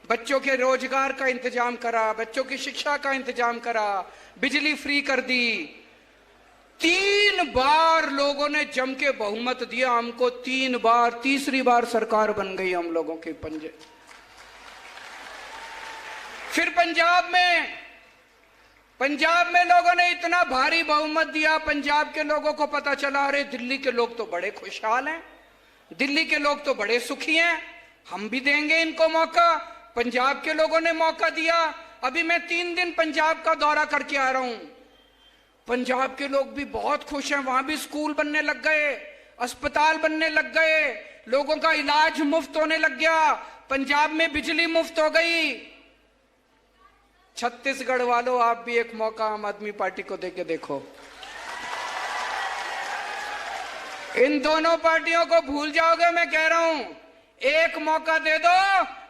बच्चों के रोजगार का इंतजाम करा, बच्चों की शिक्षा का इंतजाम करा, बिजली फ्री कर दी। 3 बार लोगों ने जम के बहुमत दिया हमको, 3 बार, तीसरी बार सरकार बन गई हम लोगों के पंजे। फिर पंजाब में लोगों ने इतना भारी बहुमत दिया, पंजाब के लोगों को पता चला अरे दिल्ली के लोग तो बड़े खुशहाल हैं, दिल्ली के लोग तो बड़े सुखी हैं, हम भी देंगे इनको मौका। पंजाब के लोगों ने मौका दिया। अभी मैं 3 दिन पंजाब का दौरा करके आ रहा हूं। पंजाब के लोग भी बहुत खुश हैं, वहां भी स्कूल बनने लग गए, अस्पताल बनने लग गए, लोगों का इलाज मुफ्त होने लग गया, पंजाब में बिजली मुफ्त हो गई। छत्तीसगढ़ वालों, आप भी एक मौका आम आदमी पार्टी को देके देखो। इन दोनों पार्टियों को भूल जाओगे, मैं कह रहा हूं। एक मौका दे दो,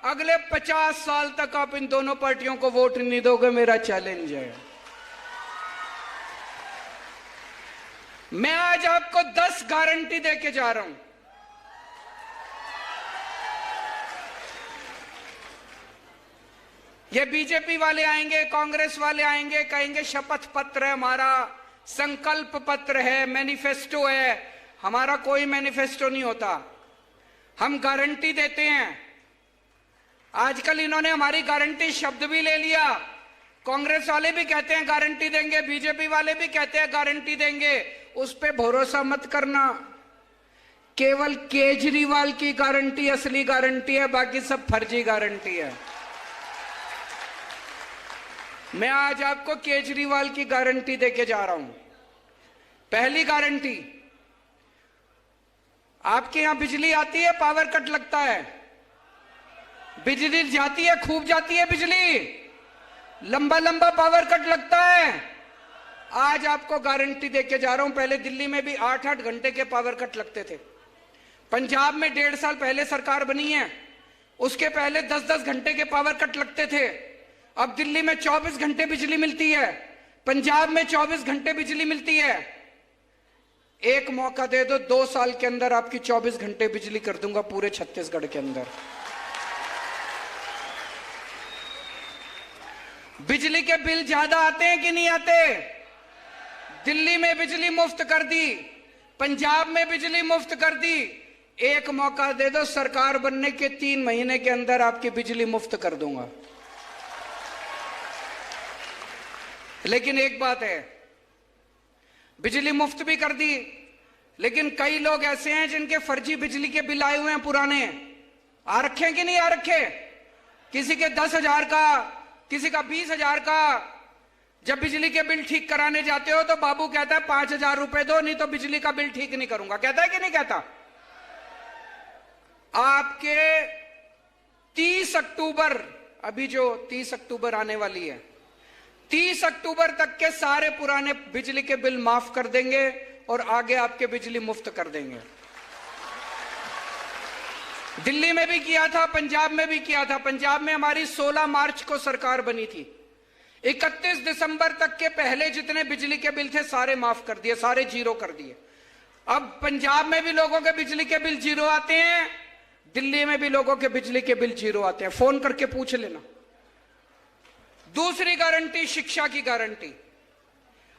अगले 50 साल तक आप इन दोनों पार्टियों को वोट नहीं दोगे, मेरा चैलेंज है। मैं आज आपको 10 गारंटी देके जा रहा हूं। ये बीजेपी वाले आएंगे, कांग्रेस वाले आएंगे, कहेंगे शपथ पत्र है हमारा, संकल्प पत्र है, मैनिफेस्टो है। हमारा कोई मैनिफेस्टो नहीं होता, हम गारंटी देते हैं। आजकल इन्होंने हमारी गारंटी शब्द भी ले लिया। कांग्रेस वाले भी कहते हैं गारंटी देंगे, बीजेपी वाले भी कहते हैं गारंटी देंगे। उस पे भरोसा मत करना। केवल केजरीवाल की गारंटी असली गारंटी है, बाकी सब फर्जी गारंटी है। मैं आज आपको केजरीवाल की गारंटी देके जा रहा हूं। पहली गारंटी, आपके यहां बिजली आती है, पावर कट लगता है, बिजली जाती है, खूब जाती है बिजली, लंबा लंबा पावर कट लगता है। आज आपको गारंटी देके जा रहा हूं। पहले दिल्ली में भी 8-8 घंटे के पावर कट लगते थे। पंजाब में 1.5 साल पहले सरकार बनी है, उसके पहले 10-10 घंटे के पावर कट लगते थे। अब दिल्ली में 24 घंटे बिजली मिलती है, पंजाब में 24 घंटे बिजली मिलती है। एक मौका दे दो, 2 साल के अंदर आपकी 24 घंटे बिजली कर दूंगा पूरे छत्तीसगढ़ के अंदर। बिजली के बिल ज्यादा आते हैं कि नहीं आते? दिल्ली में बिजली मुफ्त कर दी, पंजाब में बिजली मुफ्त कर दी। एक मौका दे दो, सरकार बनने के 3 महीने के अंदर आपकी बिजली मुफ्त कर दूंगा। लेकिन एक बात है, बिजली मुफ्त भी कर दी, लेकिन कई लोग ऐसे हैं जिनके फर्जी बिजली के बिल आए हुए हैं, पुराने आ रखे हैं कि नहीं आ रखे? किसी के 10,000 का, किसी का 20,000 का। जब बिजली के बिल ठीक कराने जाते हो तो बाबू कहता है 5,000 रुपए दो, नहीं तो बिजली का बिल ठीक नहीं करूंगा। कहता है कि नहीं कहता? आपके 30 अक्टूबर, अभी जो 30 अक्टूबर आने वाली है, 30 अक्टूबर तक के सारे पुराने बिजली के बिल माफ कर देंगे और आगे आपके बिजली मुफ्त कर देंगे। दिल्ली में भी किया था, पंजाब में भी किया था। पंजाब में हमारी 16 मार्च को सरकार बनी थी। 31 दिसंबर तक के पहले जितने बिजली के बिल थे सारे माफ कर दिए, सारे जीरो कर दिए। अब पंजाब में भी लोगों के बिजली के बिल जीरो आते हैं, दिल्ली में भी लोगों के बिजली के बिल जीरो आते हैं। फोन करके पूछ लेना। दूसरी गारंटी, शिक्षा की गारंटी।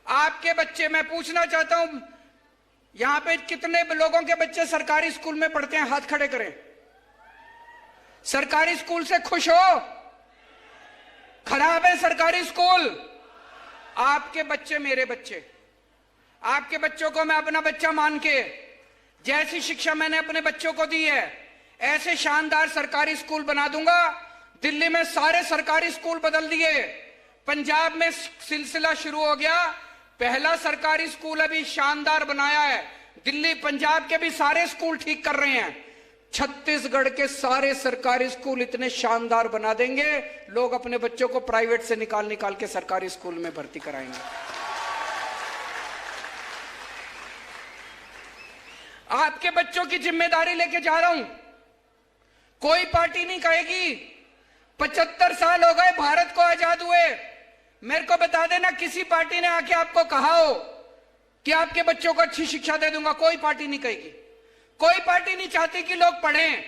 आपके बच्चे, मैं पूछना चाहता हूं, यहां पे कितने लोगों के बच्चे सरकारी स्कूल में पढ़ते हैं? हाथ खड़े करें। सरकारी स्कूल से खुश हो? खराब है सरकारी स्कूल? आपके बच्चे मेरे बच्चे, आपके बच्चों को मैं अपना बच्चा मान के, जैसी शिक्षा मैंने अपने बच्चों को दी है, ऐसे शानदार सरकारी स्कूल बना दूंगा। दिल्ली में सारे सरकारी स्कूल बदल दिए, पंजाब में सिलसिला शुरू हो गया। पहला सरकारी स्कूल अभी शानदार बनाया है, दिल्ली पंजाब के भी सारे स्कूल ठीक कर रहे हैं। छत्तीसगढ़ के सारे सरकारी स्कूल इतने शानदार बना देंगे, लोग अपने बच्चों को प्राइवेट से निकाल निकाल के सरकारी स्कूल में भर्ती कराएंगे। आपके बच्चों की जिम्मेदारी लेके जा रहा हूं। कोई पार्टी नहीं कहेगी 75 साल हो गए भारत को आजाद हुए, मेरे को बता देना किसी पार्टी ने आके आपको कहा हो कि आपके बच्चों को अच्छी शिक्षा दे दूंगा। कोई पार्टी नहीं कहेगी। कोई पार्टी नहीं चाहती कि लोग पढ़ें।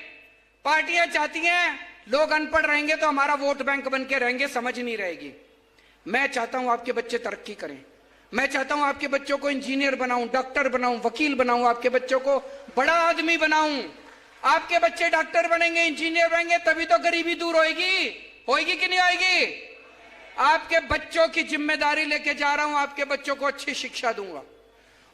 पार्टियां चाहती हैं लोग अनपढ़ रहेंगे तो हमारा वोट बैंक बन के रहेंगे, समझ नहीं रहेगी। मैं चाहता हूं आपके बच्चे तरक्की करें, मैं चाहता हूं आपके बच्चों को इंजीनियर बनाऊं, डॉक्टर बनाऊं, वकील बनाऊं, आपके बच्चों को बड़ा आदमी बनाऊं। आपके बच्चे डॉक्टर बनेंगे, इंजीनियर बनेंगे, तभी तो गरीबी दूर होगी। होगी कि नहीं होगी? आपके बच्चों की जिम्मेदारी लेके जा रहा हूं, आपके बच्चों को अच्छी शिक्षा दूंगा।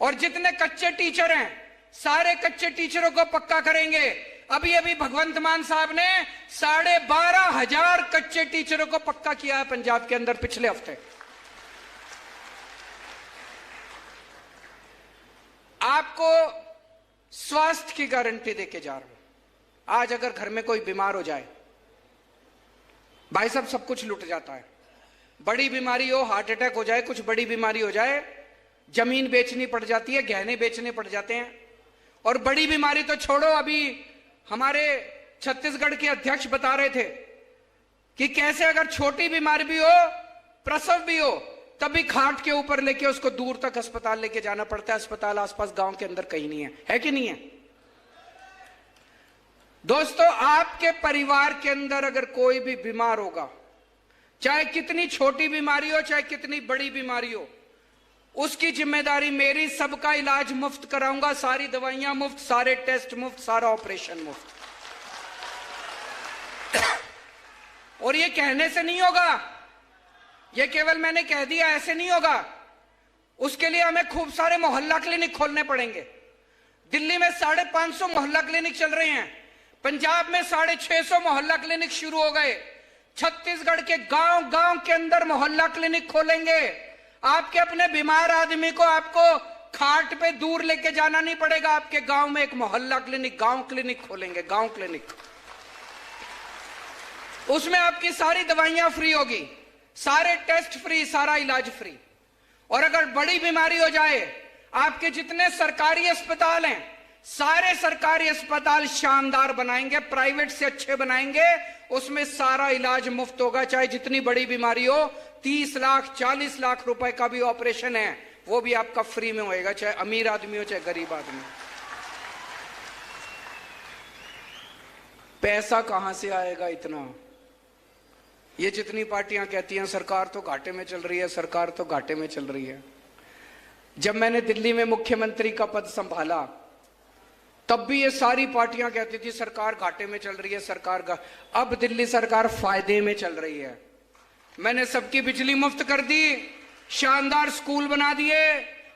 और जितने कच्चे टीचर हैं, सारे कच्चे टीचरों को पक्का करेंगे। अभी अभी भगवंत मान साहब ने 12,500 कच्चे टीचरों को पक्का किया है पंजाब के अंदर पिछले हफ्ते। आपको स्वास्थ्य की गारंटी देके जा रहा हूं। आज अगर घर में कोई बीमार हो जाए, भाई साहब सब कुछ लुट जाता है। बड़ी बीमारी हो, हार्ट अटैक हो जाए, कुछ बड़ी बीमारी हो जाए, जमीन बेचनी पड़ जाती है, गहने बेचने पड़ जाते हैं। और बड़ी बीमारी तो छोड़ो, अभी हमारे छत्तीसगढ़ के अध्यक्ष बता रहे थे कि कैसे अगर छोटी बीमारी भी हो, प्रसव भी हो, तभी खाट के ऊपर लेके उसको दूर तक अस्पताल लेके जाना पड़ता है। अस्पताल आसपास गांव के अंदर कहीं नहीं है कि नहीं है? दोस्तों, आपके परिवार के अंदर अगर कोई भी बीमार होगा, चाहे कितनी छोटी बीमारी हो, चाहे कितनी बड़ी बीमारी हो, उसकी जिम्मेदारी मेरी। सबका इलाज मुफ्त कराऊंगा, सारी दवाइयां मुफ्त, सारे टेस्ट मुफ्त, सारा ऑपरेशन मुफ्त। और ये कहने से नहीं होगा, ये केवल मैंने कह दिया, ऐसे नहीं होगा। उसके लिए हमें खूब सारे मोहल्ला क्लिनिक खोलने पड़ेंगे। दिल्ली में 550 मोहल्ला क्लिनिक चल रहे हैं, पंजाब में 650 मोहल्ला क्लिनिक शुरू हो गए। छत्तीसगढ़ के गांव गांव के अंदर मोहल्ला क्लिनिक खोलेंगे। आपके अपने बीमार आदमी को आपको खाट पे दूर लेके जाना नहीं पड़ेगा, आपके गांव में एक मोहल्ला क्लिनिक, गांव क्लिनिक खोलेंगे, गांव क्लिनिक। उसमें आपकी सारी दवाइयां फ्री होगी, सारे टेस्ट फ्री, सारा इलाज फ्री। और अगर बड़ी बीमारी हो जाए, आपके जितने सरकारी अस्पताल हैं, सारे सरकारी अस्पताल शानदार बनाएंगे, प्राइवेट से अच्छे बनाएंगे, उसमें सारा इलाज मुफ्त होगा। चाहे जितनी बड़ी बीमारी हो, 30 लाख 40 लाख रुपए का भी ऑपरेशन है, वो भी आपका फ्री में होएगा, चाहे अमीर आदमी हो चाहे गरीब आदमी। पैसा कहां से आएगा इतना? ये जितनी पार्टियां कहती हैं सरकार तो घाटे में चल रही है, सरकार तो घाटे में चल रही है। जब मैंने दिल्ली में मुख्यमंत्री का पद संभाला, तब भी ये सारी पार्टियां कहती थी सरकार घाटे में चल रही है, सरकार अब दिल्ली सरकार फायदे में चल रही है। मैंने सबकी बिजली मुफ्त कर दी, शानदार स्कूल बना दिए,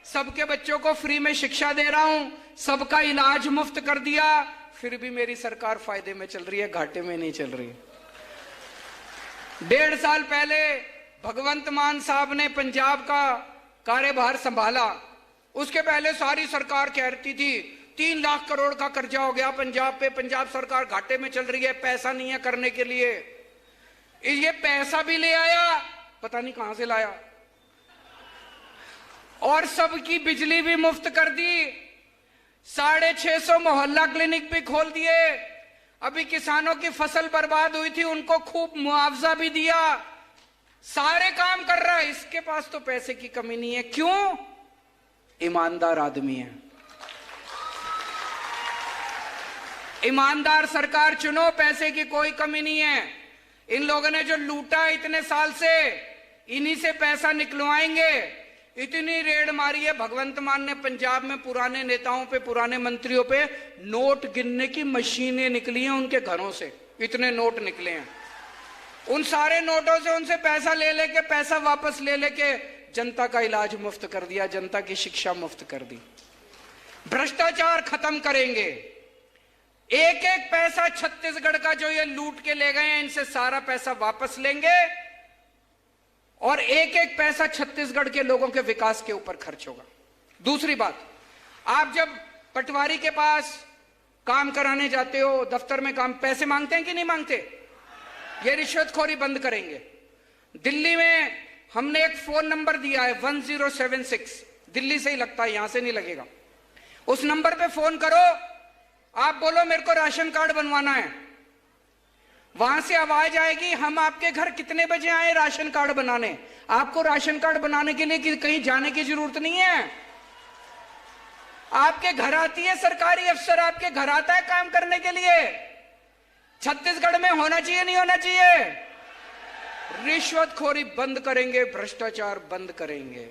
सबके बच्चों को फ्री में शिक्षा दे रहा हूं, सबका इलाज मुफ्त कर दिया। फिर भी मेरी सरकार फायदे में चल रही है, घाटे में नहीं चल रही। 1.5 साल पहले भगवंत मान साहब ने पंजाब का कार्यभार संभाला। उसके पहले सारी सरकार कहती थी 3 लाख करोड़ का कर्जा हो गया पंजाब पे, पंजाब सरकार घाटे में चल रही है, पैसा नहीं है करने के लिए। ये पैसा भी ले आया, पता नहीं कहां से लाया, और सबकी बिजली भी मुफ्त कर दी, 650 मोहल्ला क्लिनिक भी खोल दिए। अभी किसानों की फसल बर्बाद हुई थी, उनको खूब मुआवजा भी दिया, सारे काम कर रहा है। इसके पास तो पैसे की कमी नहीं है। क्यों? ईमानदार आदमी है। ईमानदार सरकार चुनो, पैसे की कोई कमी नहीं है। इन लोगों ने जो लूटा इतने साल से, इन्हीं से पैसा निकलवाएंगे। इतनी रेड मारी है भगवंत मान ने पंजाब में, पुराने नेताओं पे, पुराने मंत्रियों पे नोट गिनने की मशीनें निकली हैं उनके घरों से, इतने नोट निकले हैं। उन सारे नोटों से उनसे पैसा ले लेके, पैसा वापस ले लेके जनता का इलाज मुफ्त कर दिया, जनता की शिक्षा मुफ्त कर दी। भ्रष्टाचार खत्म करेंगे। एक एक पैसा छत्तीसगढ़ का जो ये लूट के ले गए हैं, इनसे सारा पैसा वापस लेंगे और एक एक पैसा छत्तीसगढ़ के लोगों के विकास के ऊपर खर्च होगा। दूसरी बात, आप जब पटवारी के पास काम कराने जाते हो, दफ्तर में काम, पैसे मांगते हैं कि नहीं मांगते? ये रिश्वतखोरी बंद करेंगे। दिल्ली में हमने एक फोन नंबर दिया है 1076, दिल्ली से ही लगता है, यहां से नहीं लगेगा। उस नंबर पे फोन करो, आप बोलो मेरे को राशन कार्ड बनवाना है, वहां से आवाज आएगी हम आपके घर कितने बजे आए राशन कार्ड बनाने। आपको राशन कार्ड बनाने के लिए कहीं जाने की जरूरत नहीं है, आपके घर आती है सरकारी अफसर, आपके घर आता है काम करने के लिए। छत्तीसगढ़ में होना चाहिए नहीं होना चाहिए? रिश्वतखोरी बंद करेंगे, भ्रष्टाचार बंद करेंगे।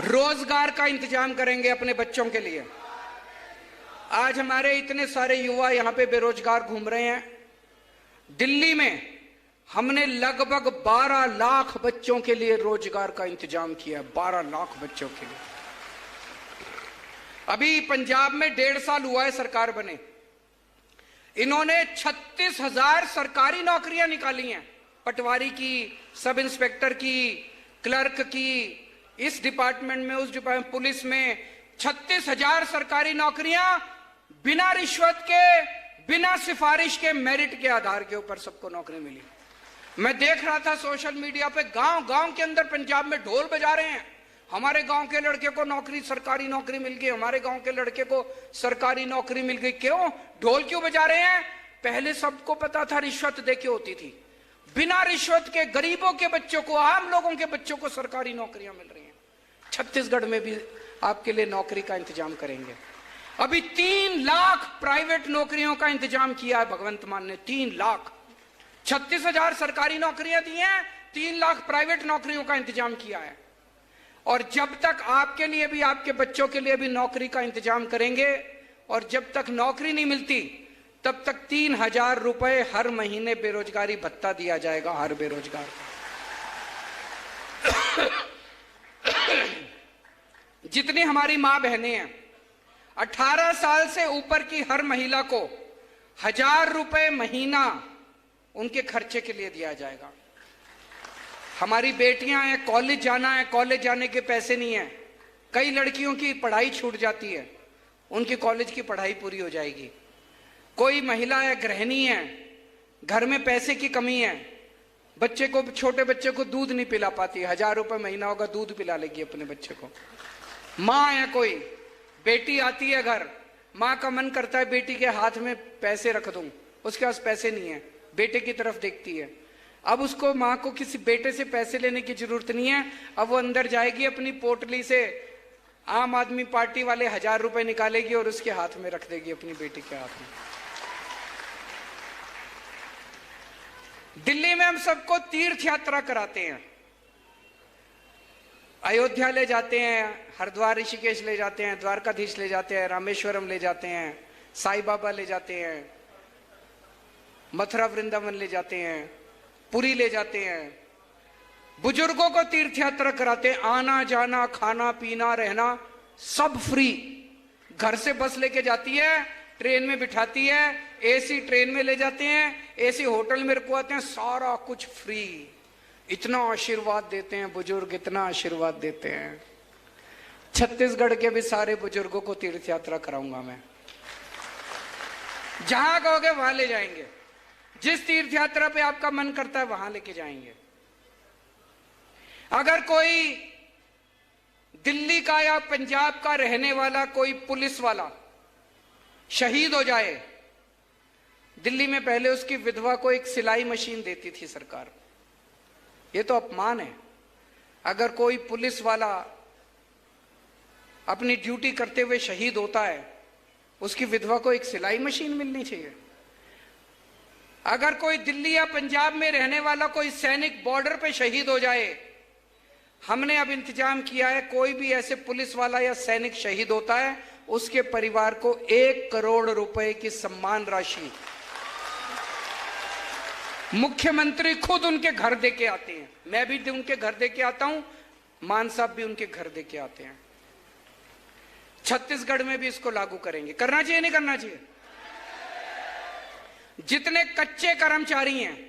रोजगार का इंतजाम करेंगे अपने बच्चों के लिए। आज हमारे इतने सारे युवा यहां पे बेरोजगार घूम रहे हैं। दिल्ली में हमने लगभग 12 लाख बच्चों के लिए रोजगार का इंतजाम किया। 12 लाख बच्चों के लिए। अभी पंजाब में 1.5 साल हुआ है सरकार बने, इन्होंने 36,000 सरकारी नौकरियां निकाली हैं। पटवारी की, सब इंस्पेक्टर की, क्लर्क की, इस डिपार्टमेंट में, उस डिपार्टमेंट, पुलिस में 36,000 सरकारी नौकरियां बिना रिश्वत के, बिना सिफारिश के, मेरिट के आधार के ऊपर सबको नौकरी मिली। मैं देख रहा था सोशल मीडिया पे, गांव गांव के अंदर पंजाब में ढोल बजा रहे हैं, हमारे गांव के लड़के को नौकरी, सरकारी नौकरी मिल गई, हमारे गांव के लड़के को सरकारी नौकरी मिल गई। क्यों ढोल क्यों बजा रहे हैं? पहले सबको पता था रिश्वत देके होती थी। बिना रिश्वत के गरीबों के बच्चों को, आम लोगों के बच्चों को सरकारी नौकरियां मिल रही हैं। छत्तीसगढ़ में भी आपके लिए नौकरी का इंतजाम करेंगे। अभी 3 लाख प्राइवेट नौकरियों का इंतजाम किया है भगवंत मान ने। 3 लाख, 36,000 सरकारी नौकरियां दी हैं, 3 लाख प्राइवेट नौकरियों का इंतजाम किया है। और जब तक आपके लिए भी, आपके बच्चों के लिए भी नौकरी का इंतजाम करेंगे, और जब तक नौकरी नहीं मिलती तब तक 3,000 रुपए हर महीने बेरोजगारी भत्ता दिया जाएगा हर बेरोजगार को। जितनी हमारी मां बहनें हैं, 18 साल से ऊपर की हर महिला को 1,000 रुपए महीना उनके खर्चे के लिए दिया जाएगा। हमारी बेटियां हैं, कॉलेज जाना है, कॉलेज जाने के पैसे नहीं है। कई लड़कियों की पढ़ाई छूट जाती है, उनकी कॉलेज की पढ़ाई पूरी हो जाएगी। कोई महिला है, गृहिणी है, घर में पैसे की कमी है, बच्चे को, छोटे बच्चे को दूध नहीं पिला पाती, 1,000 रुपए महीना होगा, दूध पिला लेगी अपने बच्चे को। माँ है, कोई बेटी आती है घर, माँ का मन करता है बेटी के हाथ में पैसे रख दूं, उसके पास पैसे नहीं है, बेटे की तरफ देखती है। अब उसको, माँ को किसी बेटे से पैसे लेने की जरूरत नहीं है। अब वो अंदर जाएगी, अपनी पोटली से आम आदमी पार्टी वाले 1,000 रुपए निकालेगी और उसके हाथ में रख देगी, अपनी बेटी के हाथ में। दिल्ली में हम सबको तीर्थ यात्रा कराते हैं, अयोध्या ले जाते हैं, हरिद्वार ऋषिकेश ले जाते हैं, द्वारकाधीश ले जाते हैं, रामेश्वरम ले जाते हैं, साईं बाबा ले जाते हैं, मथुरा वृंदावन ले जाते हैं, पुरी ले जाते हैं। बुजुर्गों को तीर्थ यात्रा कराते हैं, आना जाना, खाना पीना, रहना सब फ्री। घर से बस लेके जाती है, ट्रेन में बिठाती है, एसी ट्रेन में ले जाते हैं, एसी होटल में रुकवाते हैं, सारा कुछ फ्री। इतना आशीर्वाद देते हैं बुजुर्ग, इतना आशीर्वाद देते हैं। छत्तीसगढ़ के भी सारे बुजुर्गों को तीर्थ यात्रा कराऊंगा मैं। जहां कहोगे वहां ले जाएंगे, जिस तीर्थ यात्रा पे आपका मन करता है वहां लेके जाएंगे। अगर कोई दिल्ली का या पंजाब का रहने वाला कोई पुलिस वाला शहीद हो जाए, दिल्ली में पहले उसकी विधवा को एक सिलाई मशीन देती थी सरकार। ये तो अपमान है। अगर कोई पुलिस वाला अपनी ड्यूटी करते हुए शहीद होता है, उसकी विधवा को एक सिलाई मशीन मिलनी चाहिए। अगर कोई दिल्ली या पंजाब में रहने वाला कोई सैनिक बॉर्डर पे शहीद हो जाए, हमने अब इंतजाम किया है, कोई भी ऐसे पुलिस वाला या सैनिक शहीद होता है, उसके परिवार को 1 करोड़ रुपए की सम्मान राशि मुख्यमंत्री खुद उनके घर दे के आते हैं। मैं भी उनके घर दे के आता हूं, मान साहब भी उनके घर दे के आते हैं। छत्तीसगढ़ में भी इसको लागू करेंगे। करना चाहिए नहीं करना चाहिए? जितने कच्चे कर्मचारी हैं,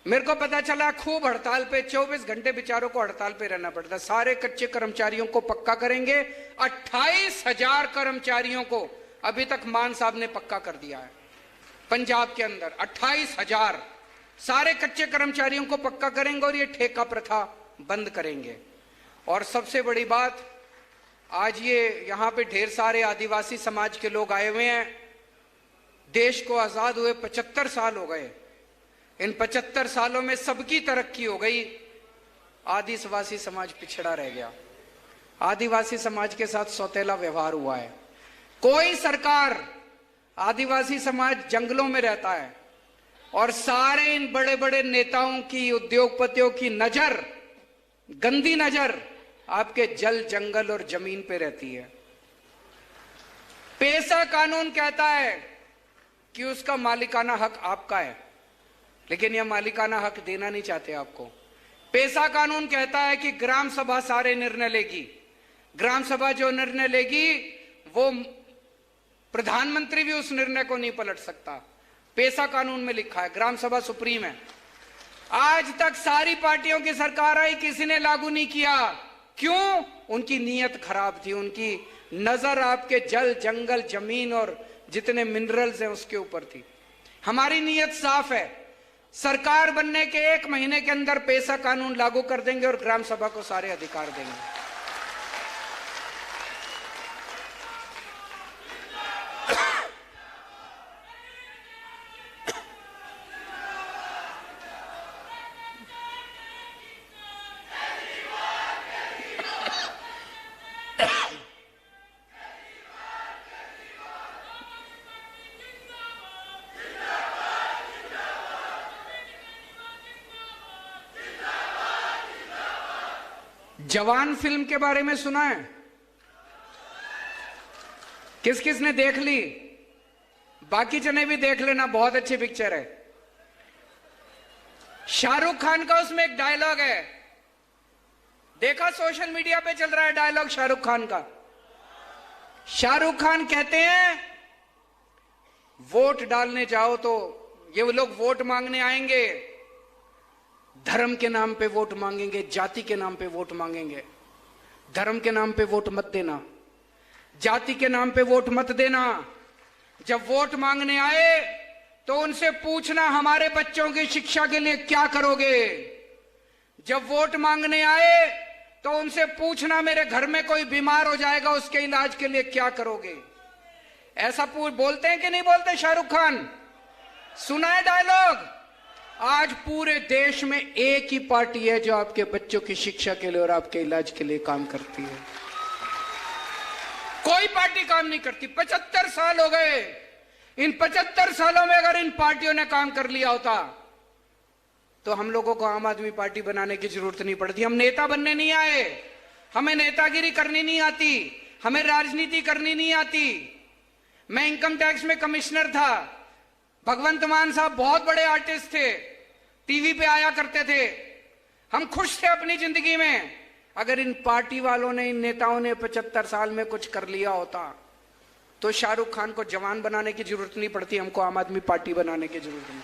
मेरे को पता चला खूब हड़ताल पे, 24 घंटे बेचारों को हड़ताल पे रहना पड़ता है। सारे कच्चे कर्मचारियों को पक्का करेंगे। 28,000 कर्मचारियों को अभी तक मान साहब ने पक्का कर दिया है पंजाब के अंदर। 28,000 सारे कच्चे कर्मचारियों को पक्का करेंगे और ये ठेका प्रथा बंद करेंगे। और सबसे बड़ी बात, आज ये यहां पे ढेर सारे आदिवासी समाज के लोग आए हुए हैं। देश को आजाद हुए 75 साल हो गए। इन 75 सालों में सबकी तरक्की हो गई, आदिवासी समाज पिछड़ा रह गया। आदिवासी समाज के साथ सौतेला व्यवहार हुआ है। कोई सरकार, आदिवासी समाज जंगलों में रहता है और सारे इन बड़े बड़े नेताओं की, उद्योगपतियों की नजर, गंदी नजर आपके जल, जंगल और जमीन पे रहती है। पेसा कानून कहता है कि उसका मालिकाना हक आपका है, लेकिन यह मालिकाना हक देना नहीं चाहते आपको। पेसा कानून कहता है कि ग्राम सभा सारे निर्णय लेगी, ग्राम सभा जो निर्णय लेगी वो प्रधानमंत्री भी उस निर्णय को नहीं पलट सकता। पेसा कानून में लिखा है, ग्राम सभा सुप्रीम है। आज तक सारी पार्टियों की सरकार आई, किसी ने लागू नहीं किया। क्यों? उनकी नीयत खराब थी, उनकी नजर आपके जल, जंगल, जमीन और जितने मिनरल्स हैं उसके ऊपर थी। हमारी नीयत साफ है, सरकार बनने के 1 महीने के अंदर पेसा कानून लागू कर देंगे और ग्राम सभा को सारे अधिकार देंगे। जवान फिल्म के बारे में सुना है? किस किस ने देख ली? बाकी जने भी देख लेना, बहुत अच्छी पिक्चर है। शाहरुख खान का उसमें एक डायलॉग है, देखा सोशल मीडिया पे चल रहा है डायलॉग शाहरुख खान का। शाहरुख खान कहते हैं वोट डालने जाओ तो ये लोग वोट मांगने आएंगे, धर्म के नाम पे वोट मांगेंगे, जाति के नाम पे वोट मांगेंगे। धर्म के नाम पे वोट मत देना, जाति के नाम पे वोट मत देना। जब वोट मांगने आए तो उनसे पूछना हमारे बच्चों की शिक्षा के लिए क्या करोगे। जब वोट मांगने आए तो उनसे पूछना मेरे घर में कोई बीमार हो जाएगा, उसके इलाज के लिए क्या करोगे। ऐसा बोलते हैं कि नहीं बोलते शाहरुख खान? सुना है डायलॉग? आज पूरे देश में एक ही पार्टी है जो आपके बच्चों की शिक्षा के लिए और आपके इलाज के लिए काम करती है। कोई पार्टी काम नहीं करती। 75 साल हो गए। इन 75 सालों में अगर इन पार्टियों ने काम कर लिया होता तो हम लोगों को आम आदमी पार्टी बनाने की जरूरत नहीं पड़ती। हम नेता बनने नहीं आए, हमें नेतागिरी करनी नहीं आती, हमें राजनीति करनी नहीं आती। मैं इनकम टैक्स में कमिश्नर था। भगवंत मान साहब बहुत बड़े आर्टिस्ट थे, टीवी पे आया करते थे। हम खुश थे अपनी जिंदगी में। अगर इन पार्टी वालों ने, इन नेताओं ने 75 साल में कुछ कर लिया होता तो शाहरुख खान को जवान बनाने की जरूरत नहीं पड़ती, हमको आम आदमी पार्टी बनाने की जरूरत नहीं।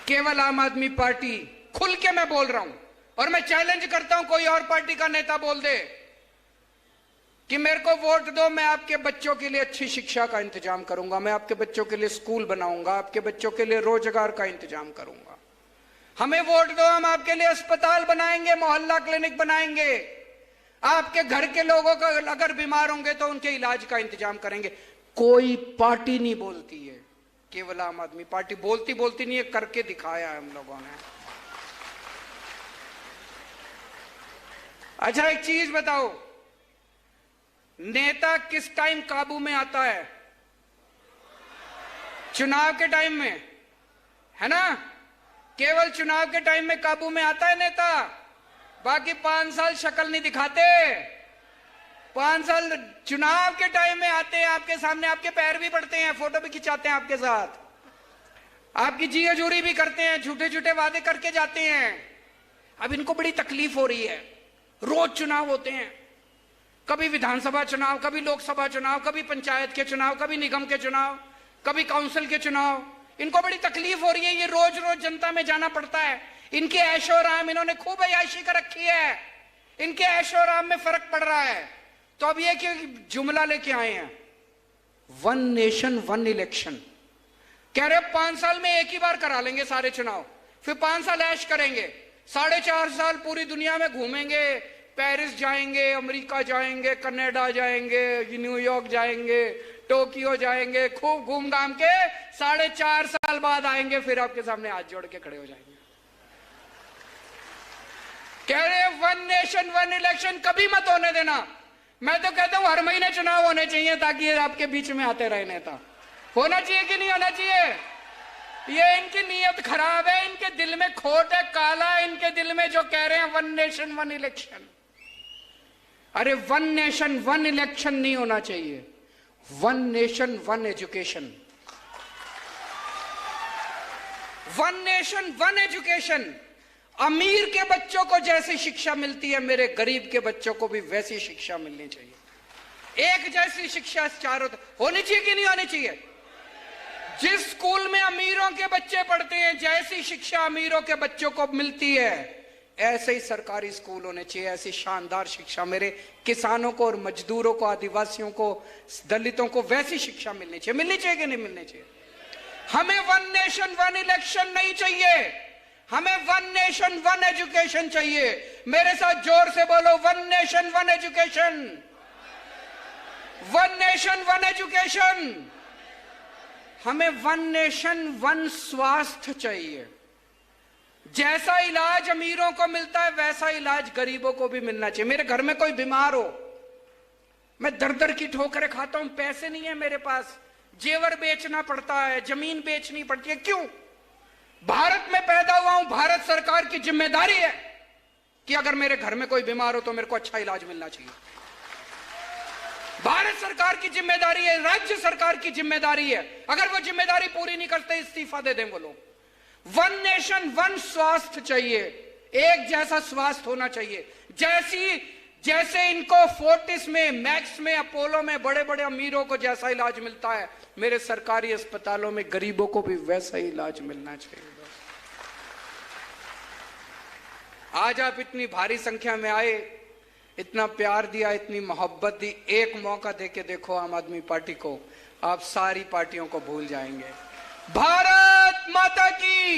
केवल आम आदमी पार्टी, खुल के मैं बोल रहा हूं और मैं चैलेंज करता हूं कोई और पार्टी का नेता बोल दे कि मेरे को वोट दो, मैं आपके बच्चों के लिए अच्छी शिक्षा का इंतजाम करूंगा, मैं आपके बच्चों के लिए स्कूल बनाऊंगा, आपके बच्चों के लिए रोजगार का इंतजाम करूंगा। हमें वोट दो, हम आपके लिए अस्पताल बनाएंगे, मोहल्ला क्लिनिक बनाएंगे, आपके घर के लोगों का अगर बीमार होंगे तो उनके इलाज का इंतजाम करेंगे। कोई पार्टी नहीं बोलती है, केवल आम आदमी पार्टी बोलती नहीं है, करके दिखाया है हम लोगों ने। अच्छा एक चीज बताओ, नेता किस टाइम काबू में आता है? चुनाव के टाइम में, है ना? केवल चुनाव के टाइम में काबू में आता है नेता। बाकी 5 साल शक्ल नहीं दिखाते। 5 साल चुनाव के टाइम में आते हैं, आपके सामने आपके पैर भी पड़ते हैं, फोटो भी खिंचाते हैं आपके साथ, आपकी जी हजूरी भी करते हैं, झूठे झूठे वादे करके जाते हैं। अब इनको बड़ी तकलीफ हो रही है। रोज चुनाव होते हैं, कभी विधानसभा चुनाव, कभी लोकसभा चुनाव, कभी पंचायत के चुनाव, कभी निगम के चुनाव, कभी काउंसिल के चुनाव। इनको बड़ी तकलीफ हो रही है, ये रोज रोज जनता में जाना पड़ता है। इनके ऐशो आराम, इन्होंने खूब अय्याशी कर रखी है, इनके ऐशो आराम में फर्क पड़ रहा है। तो अब ये कि जुमला लेके आए हैं, 1 नेशन 1 इलेक्शन। कह रहे 5 साल में एक ही बार करा लेंगे सारे चुनाव, फिर 5 साल ऐश करेंगे, 4.5 साल पूरी दुनिया में घूमेंगे, पेरिस जाएंगे, अमेरिका जाएंगे, कनाडा जाएंगे, न्यूयॉर्क जाएंगे, टोक्यो जाएंगे, खूब घूम घाम के 4.5 साल बाद आएंगे, फिर आपके सामने हाथ जोड़ के खड़े हो जाएंगे। कह रहे वन नेशन वन इलेक्शन कभी मत होने देना। मैं तो कहता हूं हर महीने चुनाव होने चाहिए ताकि ये आपके बीच में आते रहे नेता। होना चाहिए कि नहीं होना चाहिए? ये इनकी नीयत खराब है, इनके दिल में खोट है, काला है इनके दिल में, जो कह रहे हैं वन नेशन वन इलेक्शन। अरे वन नेशन वन इलेक्शन नहीं होना चाहिए, one nation one education. One nation one education. अमीर के बच्चों को जैसी शिक्षा मिलती है, मेरे गरीब के बच्चों को भी वैसी शिक्षा मिलनी चाहिए। एक जैसी शिक्षा चारों होनी चाहिए कि नहीं होनी चाहिए? जिस स्कूल में अमीरों के बच्चे पढ़ते हैं, जैसी शिक्षा अमीरों के बच्चों को मिलती है, ऐसे ही सरकारी स्कूल होने चाहिए। ऐसी शानदार शिक्षा मेरे किसानों को और मजदूरों को, आदिवासियों को, दलितों को वैसी शिक्षा मिलनी चाहिए। मिलनी चाहिए कि नहीं मिलनी चाहिए? हमें वन नेशन वन इलेक्शन नहीं चाहिए, हमें वन नेशन वन एजुकेशन चाहिए। मेरे साथ जोर से बोलो, one nation one education, one nation one education. हमें वन नेशन वन स्वास्थ्य चाहिए। जैसा इलाज अमीरों को मिलता है वैसा इलाज गरीबों को भी मिलना चाहिए। मेरे घर में कोई बीमार हो, मैं दर दर की ठोकरें खाता हूं, पैसे नहीं है मेरे पास, जेवर बेचना पड़ता है, जमीन बेचनी पड़ती है। क्यों? भारत में पैदा हुआ हूं, भारत सरकार की जिम्मेदारी है कि अगर मेरे घर में कोई बीमार हो तो मेरे को अच्छा इलाज मिलना चाहिए। भारत सरकार की जिम्मेदारी है, राज्य सरकार की जिम्मेदारी है। अगर वो जिम्मेदारी पूरी नहीं करते, इस्तीफा दे दें वो लोग। वन नेशन वन स्वास्थ्य चाहिए, एक जैसा स्वास्थ्य होना चाहिए। जैसे इनको फोर्टिस में, मैक्स में, अपोलो में बड़े बड़े अमीरों को जैसा इलाज मिलता है, मेरे सरकारी अस्पतालों में गरीबों को भी वैसा ही इलाज मिलना चाहिए। आज आप इतनी भारी संख्या में आए, इतना प्यार दिया, इतनी मोहब्बत दी। एक मौका देके देखो आम आदमी पार्टी को, आप सारी पार्टियों को भूल जाएंगे। भारत माता की